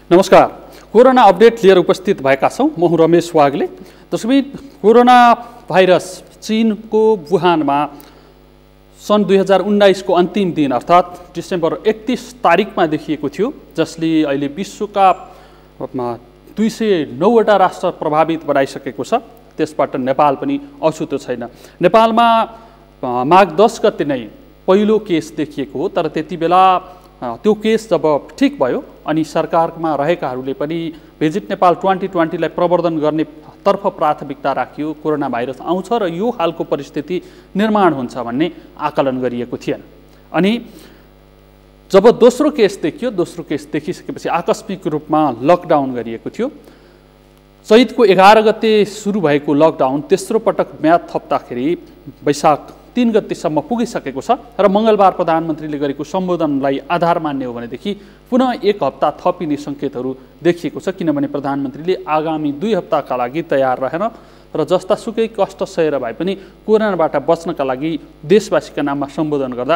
नमस्कार। Corona update लिएर उपस्थित भएका छौँ। म हुँ रमेश वाग्ले। तस्बिर कोरोना भाइरस चीनको वुहानमा सन् 2019 को अन्तिम दिन अर्थात् डिसेम्बर 31 तारिकमा देखिएको थियो, जसले अहिले विश्वका 209वटा राष्ट्र प्रभावित बनाइसकेको छ। त्यसबाट नेपाल पनि अछुतो छैन। नेपालमा माघ 10 गते नै पहिलो केस देखिएको हो, तर त्यति बेला त्यो केस जब ठिक भयो अनि सरकारमा रहेकाहरूले पनि भिजिट नेपाल 2020 लाई प्रवर्धन गर्ने तर्फ प्राथमिकता राखियो। कोरोना भाइरस आउँछ र यो हालको परिस्थिति निर्माण हुन्छ भन्ने आकलन गरिएको थिएन। अनि जब दोस्रो केस देखियो, दोस्रो केस देखिसकेपछि आकस्मिक रूपमा लकडाउन गरिएको थियो। चैतको 11 गते सुरु भएको लकडाउन तेस्रो पटक म्याद थप्दाखेरि वैशाख 3 गतेसम्म पुगिसकेको छ र मङ्गलबार प्रधानमन्त्रीले गरेको सम्बोधनलाई आधार मान्ने हो भनेदेखि पुनः 1 हप्ता थपिने सङ्केतहरू देखिएको छ, किनभने प्रधानमन्त्रीले आगामी 2 हप्ताका लागि तयार रहेन र जस्तासुकै कष्ट सहेर भए पनि कोरोनाबाट बच्नका लागि देशवासीका नाममा सम्बोधन गर्दा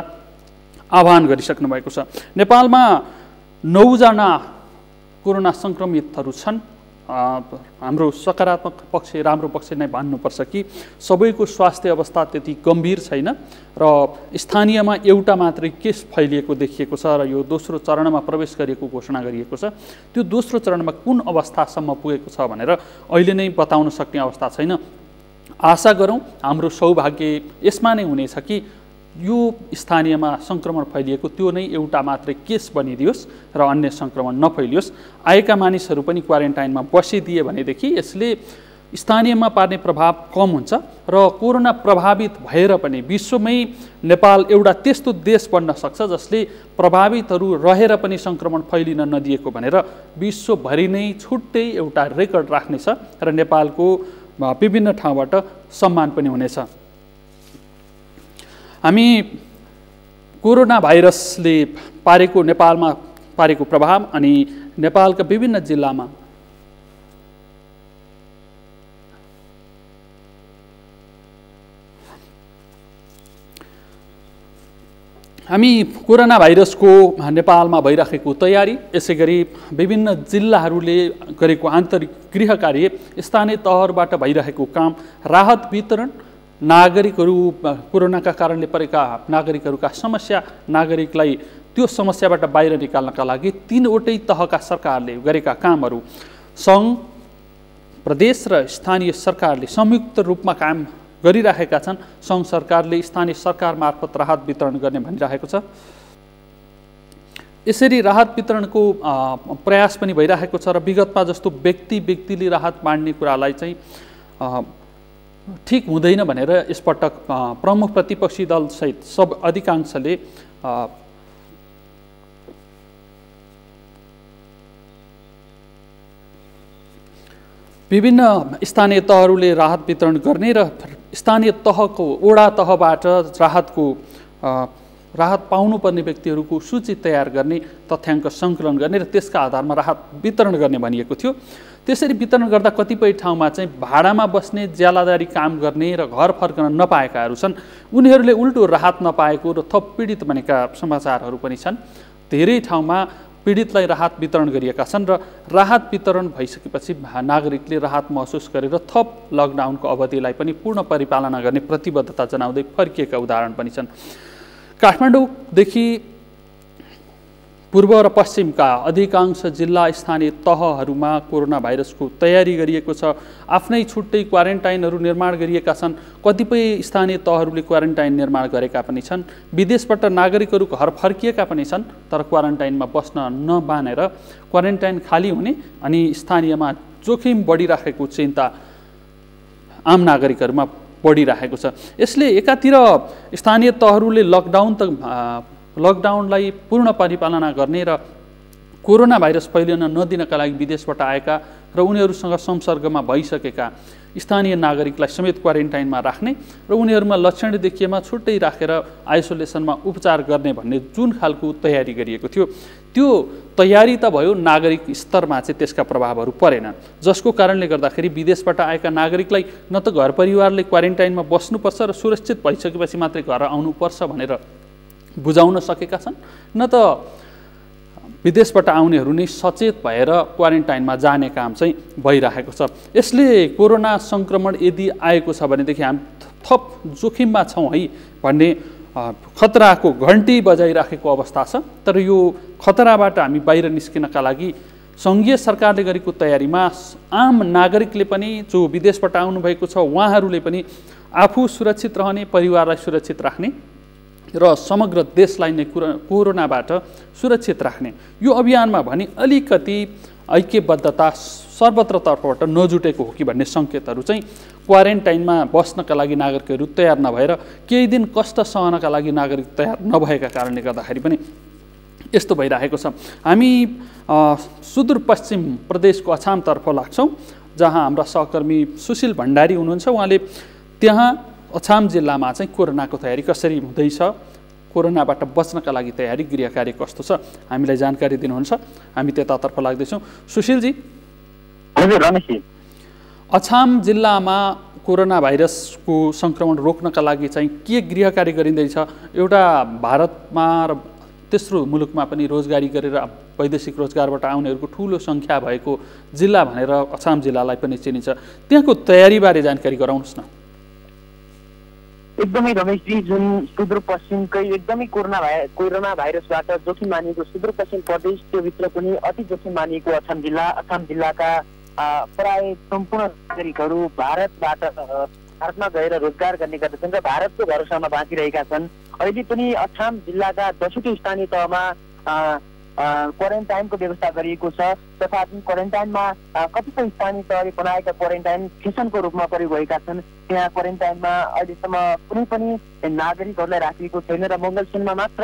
आह्वान गरिसक्नु भएको छ। नेपालमा 9 जना कोरोना सङ्क्रमितहरू छन्। हाम्रो सकारात्मक पक्ष, राम्रो पक्ष नै भन्नुपर्छ कि सबैको स्वास्थ्य अवस्था त्यति गम्भीर छैन र स्थानीयमा एउटा मात्रै केस फैलिएको देखिएको छ र यो दोस्रो चरणमा प्रवेश गरेको घोषणा गरिएको छ। त्यो दोस्रो चरणमा कुन अवस्थासम्म पुगेको छ भनेर अहिले नै बताउन सक्ने अवस्था छैन। आशा गरौँ हाम्रो सौभाग्य यसमा नै हुनेछ कि यो स्थानीयमा सङ्क्रमण फैलिएको त्यो नै एउटा मात्रै केस बनिदियोस् र अन्य सङ्क्रमण नफैलियोस्। आएका मानिसहरू पनि क्वारेन्टाइनमा बसिदिए भनेदेखि यसले स्थानीयमा पार्ने प्रभाव कम हुन्छ र कोरोना प्रभावित भएर पनि विश्वमै नेपाल एउटा त्यस्तो देश बन्न सक्छ जसले प्रभावितहरू रहेर पनि सङ्क्रमण फैलिन नदिएको भनेर विश्वभरि नै छुट्टै एउटा रेकर्ड राख्नेछ र नेपालको विभिन्न ठाउँबाट सम्मान पनि हुनेछ। हामी कोरोना भाइरसले पारेको नेपालमा पारेको प्रभाव अनि नेपालका विभिन्न जिल्लामा हामी कोरोना भाइरसको नेपालमा भइराखेको तयारी, यसैगरी विभिन्न जिल्लाहरूले गरेको आन्तरिक गृह कार्य, स्थानीय तहहरूबाट भइरहेको काम, राहत वितरण, नागरिकहरू कोरोनाका कारणले परेका नागरिकहरूका समस्या, नागरिकलाई त्यो समस्याबाट बाहिर निकाल्नका लागि 3वटै तहका सरकारले गरेका कामहरू, सङ्घ, प्रदेश र स्थानीय सरकारले संयुक्त रूपमा काम गरिरहेका छन्। सङ्घ सरकारले स्थानीय सरकार मार्फत राहत वितरण गर्ने भनिरहेको छ। यसरी राहत वितरणको प्रयास पनि भइरहेको छ र विगतमा जस्तो व्यक्तिले राहत बाँड्ने कुरालाई चाहिँ ठिक हुँदैन भनेर यसपटक प्रमुख प्रतिपक्षी दलसहित सब अधिकांशले विभिन्न स्थानीय तहहरूले राहत वितरण गर्ने र स्थानीय तहको वडा तहबाट राहत पाउनुपर्ने व्यक्तिहरूको सूची तयार गर्ने, तथ्याङ्क सङ्कलन गर्ने र त्यसका आधारमा राहत वितरण गर्ने भनिएको थियो। त्यसरी वितरण गर्दा कतिपय ठाउँमा चाहिँ भाडामा बस्ने, ज्यालादारी काम गर्ने र घर फर्कन नपाएकाहरू छन्। उनीहरूले उल्टो राहत नपाएको र थप पीडित बनेका समाचारहरू पनि छन्। धेरै ठाउँमा पीडितलाई राहत वितरण गरिएका छन् र राहत वितरण भइसकेपछि नागरिकले राहत महसुस गरेर थप लकडाउनको अवधिलाई पनि पूर्ण परिपालना गर्ने प्रतिबद्धता जनाउँदै फर्किएका उदाहरण पनि छन्। काठमाडौँदेखि पूर्व र पश्चिमका अधिकांश जिल्ला स्थानीय तहहरूमा कोरोना भाइरसको तयारी गरिएको छ। आफ्नै छुट्टै क्वारेन्टाइनहरू निर्माण गरिएका छन्। कतिपय स्थानीय तहहरूले क्वारेन्टाइन निर्माण गरेका पनि छन्। विदेशबाट नागरिकहरू घर फर्किएका पनि छन्, तर क्वारेन्टाइनमा बस्न नमानेर क्वारेन्टाइन खाली हुने अनि स्थानीयमा जोखिम बढिराखेको चिन्ता आम नागरिकहरूमा बढिरहेको छ। यसले एकातिर स्थानीय तहहरूले लकडाउनलाई पूर्ण परिपालना गर्ने र कोरोना भाइरस फैलिन नदिनका लागि विदेशबाट आएका र उनीहरूसँग संसर्गमा भइसकेका स्थानीय नागरिकलाई समेत क्वारेन्टाइनमा राख्ने र उनीहरूमा लक्षण देखिएमा छुट्टै राखेर आइसोलेसनमा उपचार गर्ने भन्ने जुन खालको तयारी गरिएको थियो, त्यो तयारी त भयो, नागरिक स्तरमा चाहिँ त्यसका प्रभावहरू परेन, जसको कारणले गर्दाखेरि विदेशबाट आएका नागरिकलाई न त घर परिवारले क्वारेन्टाइनमा बस्नुपर्छ र सुरक्षित भइसकेपछि मात्रै घर आउनुपर्छ भनेर बुझाउन सकेका छन्, न त विदेशबाट आउनेहरू नै सचेत भएर क्वारेन्टाइनमा जाने काम चाहिँ भइरहेको छ। यसले कोरोना सङ्क्रमण यदि आएको छ भनेदेखि हामी थप जोखिममा छौँ है भन्ने खतराको घन्टी बजाइराखेको अवस्था छ। तर यो खतराबाट हामी बाहिर निस्किनका लागि सङ्घीय सरकारले गरेको तयारीमा आम नागरिकले पनि जो विदेशबाट आउनुभएको छ उहाँहरूले पनि आफू सुरक्षित रहने, परिवारलाई सुरक्षित राख्ने र समग्र देशलाई नै कोरोनाबाट सुरक्षित राख्ने यो अभियानमा भने अलिकति ऐक्यबद्धता सर्वत्र तर्फबाट नजुटेको हो कि भन्ने सङ्केतहरू चाहिँ क्वारेन्टाइनमा बस्नका लागि नागरिकहरू तयार नभएर केही दिन कष्ट सहनका लागि नागरिक तयार नभएका कारणले गर्दाखेरि पनि यस्तो भइरहेको छ। हामी सुदूरपश्चिम प्रदेशको अछामतर्फ लाग्छौँ जहाँ हाम्रा सहकर्मी सुशील भण्डारी हुनुहुन्छ। उहाँले त्यहाँ अछाम जिल्लामा चाहिँ कोरोनाको तयारी कसरी हुँदैछ, कोरोनाबाट बच्नका लागि तयारी गृह कार्य कस्तो छ हामीलाई जानकारी दिनुहुन्छ। हामी त्यतातर्फ लाग्दैछौँ। सुशीलजी। हजुर रमेशजी। अछाम जिल्लामा कोरोना भाइरसको सङ्क्रमण रोक्नका लागि चाहिँ के गृह कार्य गरिँदैछ? एउटा भारतमा र तेस्रो मुलुकमा पनि रोजगारी गरेर वैदेशिक रोजगारबाट आउनेहरूको ठुलो सङ्ख्या भएको जिल्ला भनेर अछाम जिल्लालाई पनि चिनिन्छ। त्यहाँको तयारीबारे जानकारी गराउनुहोस् न। एकदमै रमेशजी, जुन सुदूरपश्चिमकै एकदमै कोरोना भाइरसबाट जोखिम मानिएको सुदूरपश्चिम प्रदेश, त्योभित्र पनि अति जोखिम मानिएको अछाम जिल्लाका प्राय सम्पूर्ण नागरिकहरू भारतमा गएर रोजगार गर्ने गर्दछन् र भारतको भरोसामा बाँचिरहेका छन्। अहिले पनि अछाम जिल्लाका 10वटै स्थानीय तहमा क्वारेन्टाइनको व्यवस्था गरिएको छ। तथापि क्वारेन्टाइनमा कतिपय स्थानीय तहले बनाएका क्वारेन्टाइन फेसनको रूपमा प्रयोग भएका छन्। त्यहाँ क्वारेन्टाइनमा अहिलेसम्म कुनै पनि नागरिकहरूलाई राखिएको छैन र मङ्गलसेनमा मात्र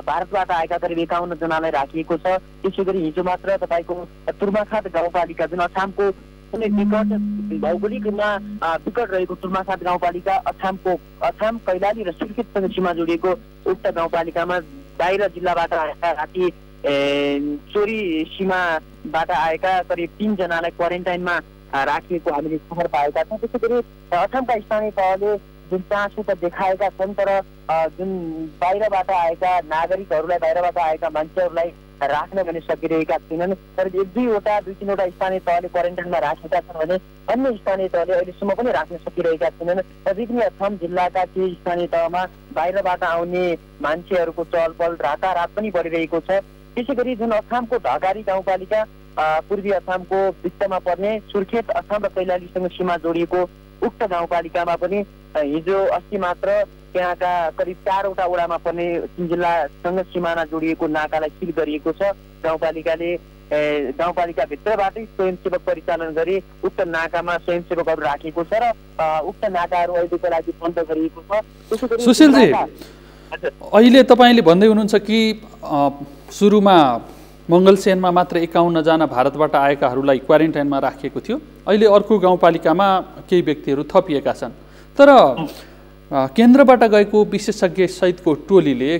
भारतबाट आएका करिब 51 जनालाई राखिएको छ। त्यसै गरी हिजो मात्र तपाईँको तुर्माखात गाउँपालिका, जुन अछामको कुनै विकट भौगोलिक रूपमा विकट रहेको तुर्माखात गाउँपालिका, अछाम कैलाली र सुर्खेतसँग सीमा जोडिएको उक्त गाउँपालिकामा बाहिर जिल्लाबाट आएका राति चोरी सीमाबाट आएका करिब 3 जनालाई क्वारेन्टाइनमा राखिएको हामीले खबर पाएका छौँ। त्यसै गरी अछामका स्थानीय तहले जुन चासो त देखाएका छन्, तर जुन बाहिरबाट आएका नागरिकहरूलाई, बाहिरबाट आएका मान्छेहरूलाई राख्न भने सकिरहेका छैनन्। तर 2-3वटा स्थानीय तहले क्वारेन्टाइनमा राखेका छन् भने अन्य स्थानीय तहले अहिलेसम्म पनि राख्न सकिरहेका छैनन्। अझै पनि अछाम जिल्लाका केही स्थानीय तहमा बाहिरबाट आउने मान्छेहरूको चहलपहल रातारात पनि बढिरहेको छ। त्यसै गरी जुन अछामको ढकारी गाउँपालिका, पूर्वी अछामको भित्तमा पर्ने सुर्खेत, अछाम र कैलालीसँग सीमा जोडिएको उक्त गाउँपालिकामा पनि हिजो अस्ति मात्र त्यहाँका करिब 4वटा वडामा पर्ने जिल्लासँग सिमाना जोडिएको नाकालाई सिल गरिएको छ। गाउँपालिकाभित्रबाटै स्वयंसेवक परिचालन गरी उक्त नाकामा स्वयंसेवकहरू राखिएको छ र उक्त नाकाहरू अहिलेको लागि बन्द गरिएको छ। सुशीलजी, अहिले तपाईँले भन्दै हुनुहुन्छ कि सुरुमा मङ्गलसेनमा मात्र 51 जना भारतबाट आएकाहरूलाई क्वारेन्टाइनमा राखिएको थियो। अहिले अर्को गाउँपालिकामा केही व्यक्तिहरू थपिएका छन्। तर केन्द्रबाट गएको विशेषज्ञ सहितको टोलीले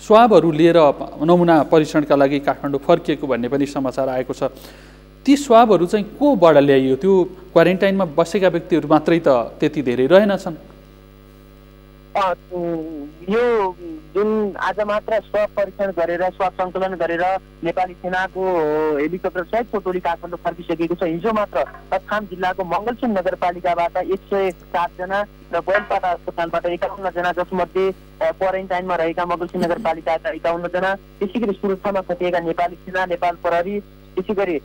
स्वाबहरू लिएर नमुना परीक्षणका लागि काठमाडौँ फर्किएको भन्ने पनि समाचार आएको छ। ती स्वाबहरू चाहिँ कोबाट ल्याइयो? त्यो क्वारेन्टाइनमा बसेका व्यक्तिहरू मात्रै त त्यति धेरै रहेनछन्। यो जुन आज मात्र स्वाब परीक्षण गरेर, स्वाब सङ्कलन गरेर नेपाली सेनाको हेलिकप्टर सहितको टोली काठमाडौँ फर्किसकेको छ। हिजो मात्र अछाम जिल्लाको मङ्गलसेन नगरपालिकाबाट 107 जना र बैलपाटा अस्पतालबाट 51 जना, जसमध्ये क्वारेन्टाइनमा रहेका मङ्गलसेन नगरपालिकाका 51 जना, त्यसै गरी सुरक्षामा खटिएका नेपाली सेना, नेपाल प्रहरी, त्यसै गरी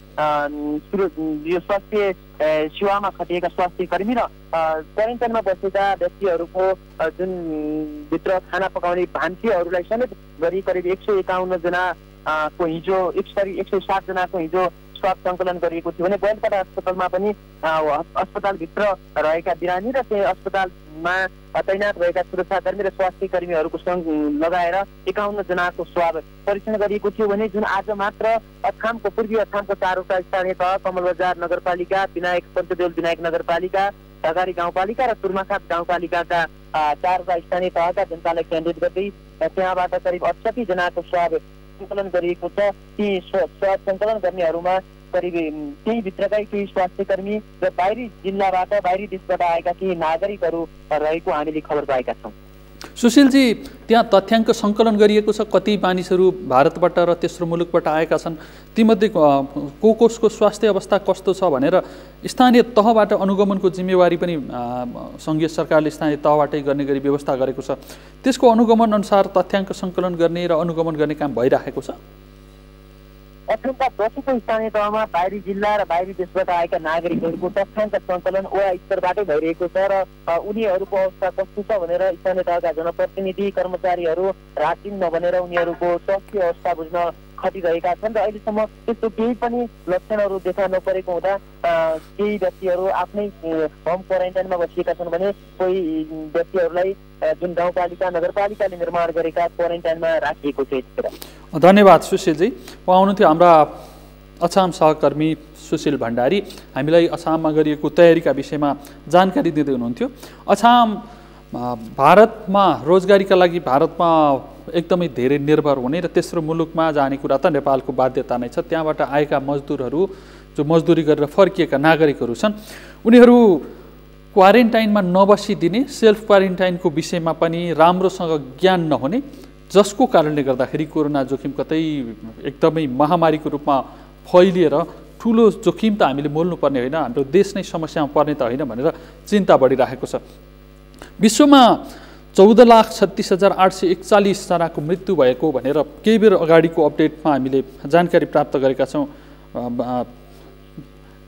यो स्वास्थ्य सेवामा खटिएका स्वास्थ्य कर्मी र क्वारेन्टाइनमा बसेका व्यक्तिहरूको जुन भित्र खाना पकाउने भान्सेहरूलाई समेत गरी करिब 151 जनाको हिजो 107 जनाको हिजो स्वाब सङ्कलन गरिएको थियो भने बैलपाटा अस्पतालमा पनि अस्पतालभित्र रहेका बिरामी र त्यही अस्पतालमा तैनात भएका सुरक्षाकर्मी र स्वास्थ्य कर्मीहरूको लगाएर 51 जनाको स्वाब परीक्षण गरिएको थियो भने जुन आज मात्र अछामको पूर्वी अछामको 4वटा स्थानीय तह, कमलबजार नगरपालिका, पञ्चदेउल विनायक नगरपालिका, ढकारी गाउँपालिका र तुर्माखात गाउँपालिकाका 4वटा स्थानीय तहका जनतालाई केन्द्रित गर्दै त्यहाँबाट करिब 68 जनाको स्वाब सङ्कलन गरिएको छ। ती स्वाब सङ्कलन गर्नेहरूमा करिब केही भित्रकै केही स्वास्थ्य कर्मी र बाहिरी जिल्लाबाट, बाहिरी देशबाट आएका केही नागरिकहरू रहेको हामीले खबर पाएका छौँ। सुशीलजी, त्यहाँ तथ्याङ्क सङ्कलन गरिएको छ कति मानिसहरू भारतबाट र तेस्रो मुलुकबाट आएका छन्, तीमध्ये कसको स्वास्थ्य अवस्था कस्तो छ भनेर स्थानीय तहबाट अनुगमनको जिम्मेवारी पनि सङ्घीय सरकारले स्थानीय तहबाटै गर्ने गरी व्यवस्था गरेको छ। त्यसको अनुगमन अनुसार तथ्याङ्क सङ्कलन गर्ने र अनुगमन गर्ने काम भइरहेको छ। अथवा बसेको स्थानीय तहमा बाहिरी जिल्ला र बाहिरी देशबाट आएका नागरिकहरूको तथ्याङ्क सङ्कलन वडा स्तरबाटै भइरहेको छ र उनीहरूको अवस्था कस्तो छ भनेर स्थानीय तहका जनप्रतिनिधि कर्मचारीहरू रात दिन नभनेर उनीहरूको स्वास्थ्य अवस्था बुझ्न खटिरहेका छन् र अहिलेसम्म त्यस्तो केही पनि लक्षणहरू देखा नपरेको हुँदा केही व्यक्तिहरू आफ्नै होम क्वारेन्टाइनमा बसिएका छन् भने कोही व्यक्तिहरूलाई जुन गाउँपालिका नगरपालिकाले निर्माण गरेका क्वारेन्टाइनमा राखिएको छ। धन्यवाद सुशीलजी। उहाँ हुनुहुन्थ्यो हाम्रा अछाम सहकर्मी सुशील भण्डारी, हामीलाई अछाममा गरिएको तयारीका विषयमा जानकारी दिँदै हुनुहुन्थ्यो। अछाम भारतमा रोजगारीका लागि भारतमा एकदमै धेरै निर्भर हुने र तेस्रो मुलुकमा जाने कुरा त नेपालको बाध्यता नै छ। त्यहाँबाट आएका मजदुरहरू जो मजदुरी गरेर फर्किएका नागरिकहरू छन् उनीहरू क्वारेन्टाइनमा नबसिदिने, सेल्फ क्वारेन्टाइनको विषयमा पनि राम्रोसँग ज्ञान नहुने, जसको कारणले गर्दाखेरि कोरोना जोखिम कतै एकदमै महामारीको रूपमा फैलिएर ठुलो जोखिम त हामीले मोल्नुपर्ने होइन, हाम्रो देश नै समस्यामा पर्ने त होइन भनेर चिन्ता बढिरहेको छ। विश्वमा 14,36,841 जनाको मृत्यु भएको भनेर केही बेर अगाडिको अपडेटमा हामीले जानकारी प्राप्त गरेका छौँ।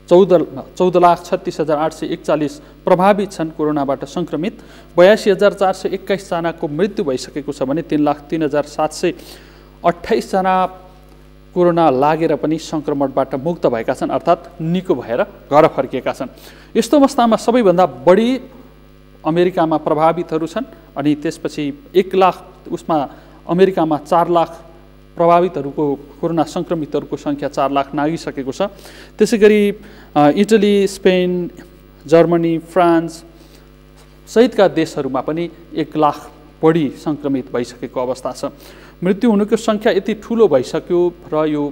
14,36,841 प्रभावित छन् कोरोनाबाट सङ्क्रमित, 82,421 जनाको मृत्यु भइसकेको छ भने 3,03,728 जना कोरोना लागेर पनि सङ्क्रमणबाट मुक्त भएका छन्, अर्थात् निको भएर घर फर्किएका छन्। यस्तो अवस्थामा सबैभन्दा बढी अमेरिकामा प्रभावितहरू छन् अनि त्यसपछि 1 लाख उसमा अमेरिकामा 4 लाख प्रभावितहरूको कोरोना सङ्क्रमितहरूको सङ्ख्या 4 लाख नागिसकेको छ। त्यसै गरी इटली, स्पेन, जर्मनी, फ्रान्स सहितका देशहरूमा पनि 1 लाख बढी सङ्क्रमित भइसकेको अवस्था छ। मृत्यु हुनुको सङ्ख्या यति ठुलो भइसक्यो र यो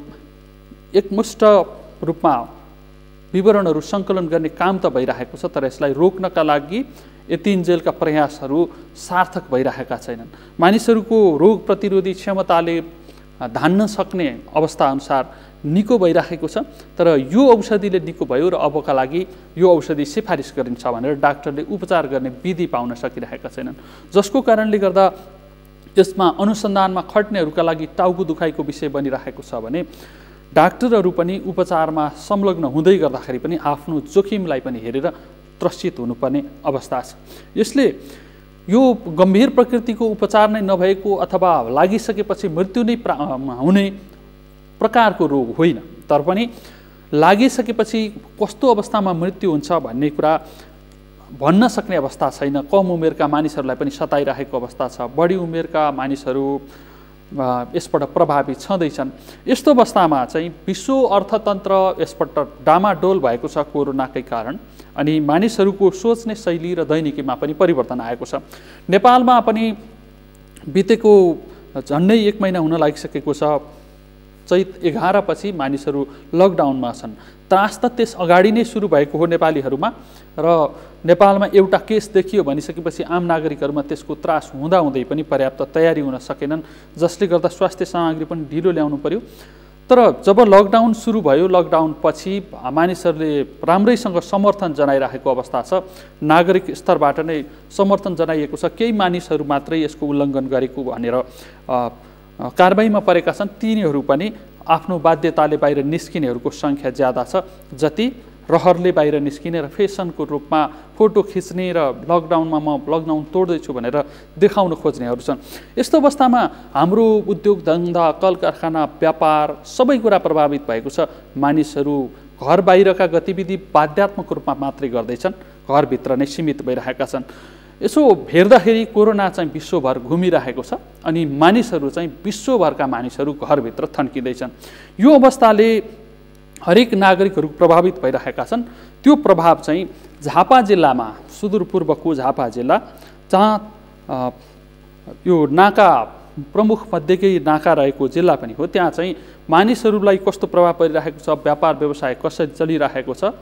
एकमुष्ट रूपमा विवरणहरू सङ्कलन गर्ने काम त भइरहेको छ, तर यसलाई रोक्नका लागि यतिन्जेलका प्रयासहरू सार्थक भइरहेका छैनन्। मानिसहरूको रोग प्रतिरोधी क्षमताले धान्न सक्ने अवस्था अनुसार निको भइरहेको छ, तर यो औषधिले निको भयो र अबका लागि यो औषधि सिफारिस गरिन्छ भनेर डाक्टरले उपचार गर्ने विधि पाउन सकिरहेका छैनन्, जसको कारणले गर्दा यसमा अनुसन्धानमा खट्नेहरूका लागि टाउको दुखाइको विषय बनिरहेको छ भने डाक्टरहरू पनि उपचारमा संलग्न हुँदै गर्दाखेरि पनि आफ्नो जोखिमलाई पनि हेरेर त्रसित हुनुपर्ने अवस्था छ। यसले यो गम्भीर प्रकृतिको उपचार नै नभएको अथवा लागिसकेपछि मृत्यु नै हुने प्रकारको रोग होइन, तर पनि लागिसकेपछि कस्तो अवस्थामा मृत्यु हुन्छ भन्ने कुरा भन्न सक्ने अवस्था छैन। कम उमेरका मानिसहरूलाई पनि सताइरहेको अवस्था छ, बढी उमेरका मानिसहरू यसबाट प्रभावित छँदैछन्। यस्तो अवस्थामा चाहिँ विश्व अर्थतन्त्र यसपल्ट डामाडोल भएको छ कोरोनाकै कारण, अनि मानिसहरूको सोच्ने शैली र दैनिकीमा पनि परिवर्तन आएको छ। नेपालमा पनि बितेको झन्डै 1 महिना हुन लागिसकेको छ। चैत 11 पछि मानिसहरू लकडाउनमा छन्। त्रास त त्यस अगाडि नै सुरु भएको हो नेपालीहरूमा, र नेपालमा एउटा केस देखियो भनिसकेपछि आम नागरिकहरूमा त्यसको त्रास हुँदाहुँदै पनि पर्याप्त तयारी हुन सकेनन्, जसले गर्दा स्वास्थ्य सामग्री पनि ढिलो ल्याउनु पर्यो। तर जब लकडाउन सुरु भयो, लकडाउन पछि मानिसहरूले राम्रैसँग समर्थन जनाइरहेको अवस्था छ, नागरिक स्तरबाट नै समर्थन जनाइएको छ। केही मानिसहरू मात्रै यसको उल्लङ्घन गरेको भनेर कारबाहीमा परेका छन्, तिनीहरू पनि आफ्नो बाध्यताले बाहिर निस्किनेहरूको सङ्ख्या ज्यादा छ। जति रहरले बाहिर निस्किने र फेसनको रूपमा फोटो खिच्ने र लकडाउनमा म लकडाउन तोड्दैछु भनेर देखाउन खोज्नेहरू छन्। यस्तो अवस्थामा हाम्रो उद्योग धन्दा, कल कारखाना, व्यापार सबै कुरा प्रभावित भएको छ। मानिसहरू घर बाहिरका गतिविधि बाध्यात्मक रूपमा मात्रै गर्दैछन्, घरभित्र नै सीमित भइरहेका छन्। यसो हेर्दाखेरि कोरोना चाहिँ विश्वभर घुमिरहेको छ अनि मानिसहरू चाहिँ विश्वभरका मानिसहरू घरभित्र थन्किँदैछन्। यो अवस्थाले हरेक नागरिकहरू प्रभावित भइरहेका छन्। त्यो प्रभाव चाहिँ झापा जिल्लामा, सुदूरपूर्वको झापा जिल्ला जहाँ यो नाका प्रमुख मध्येकै नाका रहेको जिल्ला पनि हो, त्यहाँ चाहिँ मानिसहरूलाई कस्तो प्रभाव परिरहेको छ, व्यापार व्यवसाय कसरी चलिरहेको छ,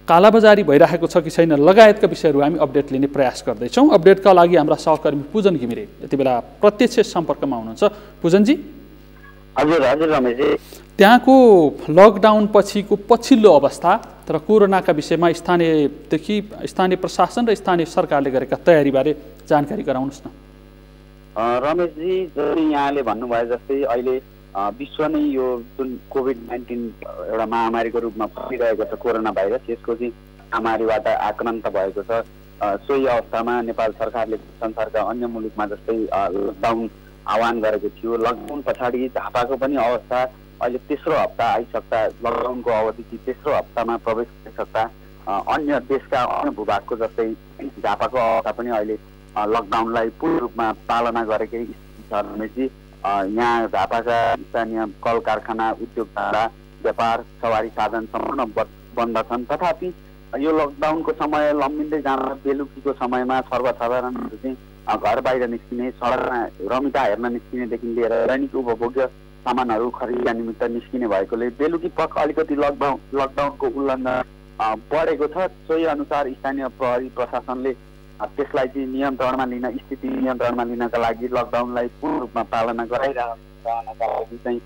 कालाबजारी भइरहेको छ कि छैन लगायतका विषयहरू हामी अपडेट लिने प्रयास गर्दैछौँ। अपडेटका लागि हाम्रा सहकर्मी पूजन घिमिरे यति बेला प्रत्यक्ष सम्पर्कमा हुनुहुन्छ। पूजनजी, हजुर हजुर रमेशजी, त्यहाँको लकडाउन पछिको पछिल्लो अवस्था र कोरोनाका विषयमा स्थानीय प्रशासन र स्थानीय सरकारले गरेका तयारीबारे जानकारी गराउनुहोस् न। रमेशजी, जस्तै यहाँले भन्नुभयो जस्तै अहिले विश्व नै यो जुन कोभिड-19 एउटा महामारीको रूपमा फैलिरहेको छ कोरोना भाइरस, यसको चाहिँ महामारीबाट आक्रान्त भएको छ। सोही अवस्थामा नेपाल सरकारले संसारका अन्य मुलुकमा जस्तै लकडाउन आह्वान गरेको थियो। लकडाउन पछाडि झापाको पनि अवस्था अहिले तेस्रो हप्ता आइसक्दा, लकडाउनको अवधि चाहिँ तेस्रो हप्तामा प्रवेश गरिसक्दा अन्य देशका अन्य भूभागको जस्तै झापाको अवस्था पनि अहिले लकडाउनलाई पूर्ण रूपमा पालना गरेकै स्थिति छ रमेशजी। यहाँ झापाका स्थानीय कल कारखाना, उद्योग धन्दा, व्यापार, सवारी साधन सम्पूर्ण बन्द छन्। तथापि यो लकडाउनको समय लम्बिँदै जाँदा बेलुकीको समयमा सर्वसाधारणहरू चाहिँ घर बाहिर निस्किने, सडकमा रमिता हेर्न निस्किनेदेखि लिएर दैनिक उपभोग्य सामानहरू खरिदका निमित्त निस्किने भएकोले बेलुकी पख अलिकति लकडाउनको उल्लङ्घन बढेको छ। सोही अनुसार स्थानीय प्रहरी प्रशासनले त्यसलाई चाहिँ नियन्त्रणमा लिन, स्थिति नियन्त्रणमा लिनका लागि लकडाउनलाई पूर्ण रूपमा पालना गराइरहनका लागि चाहिँ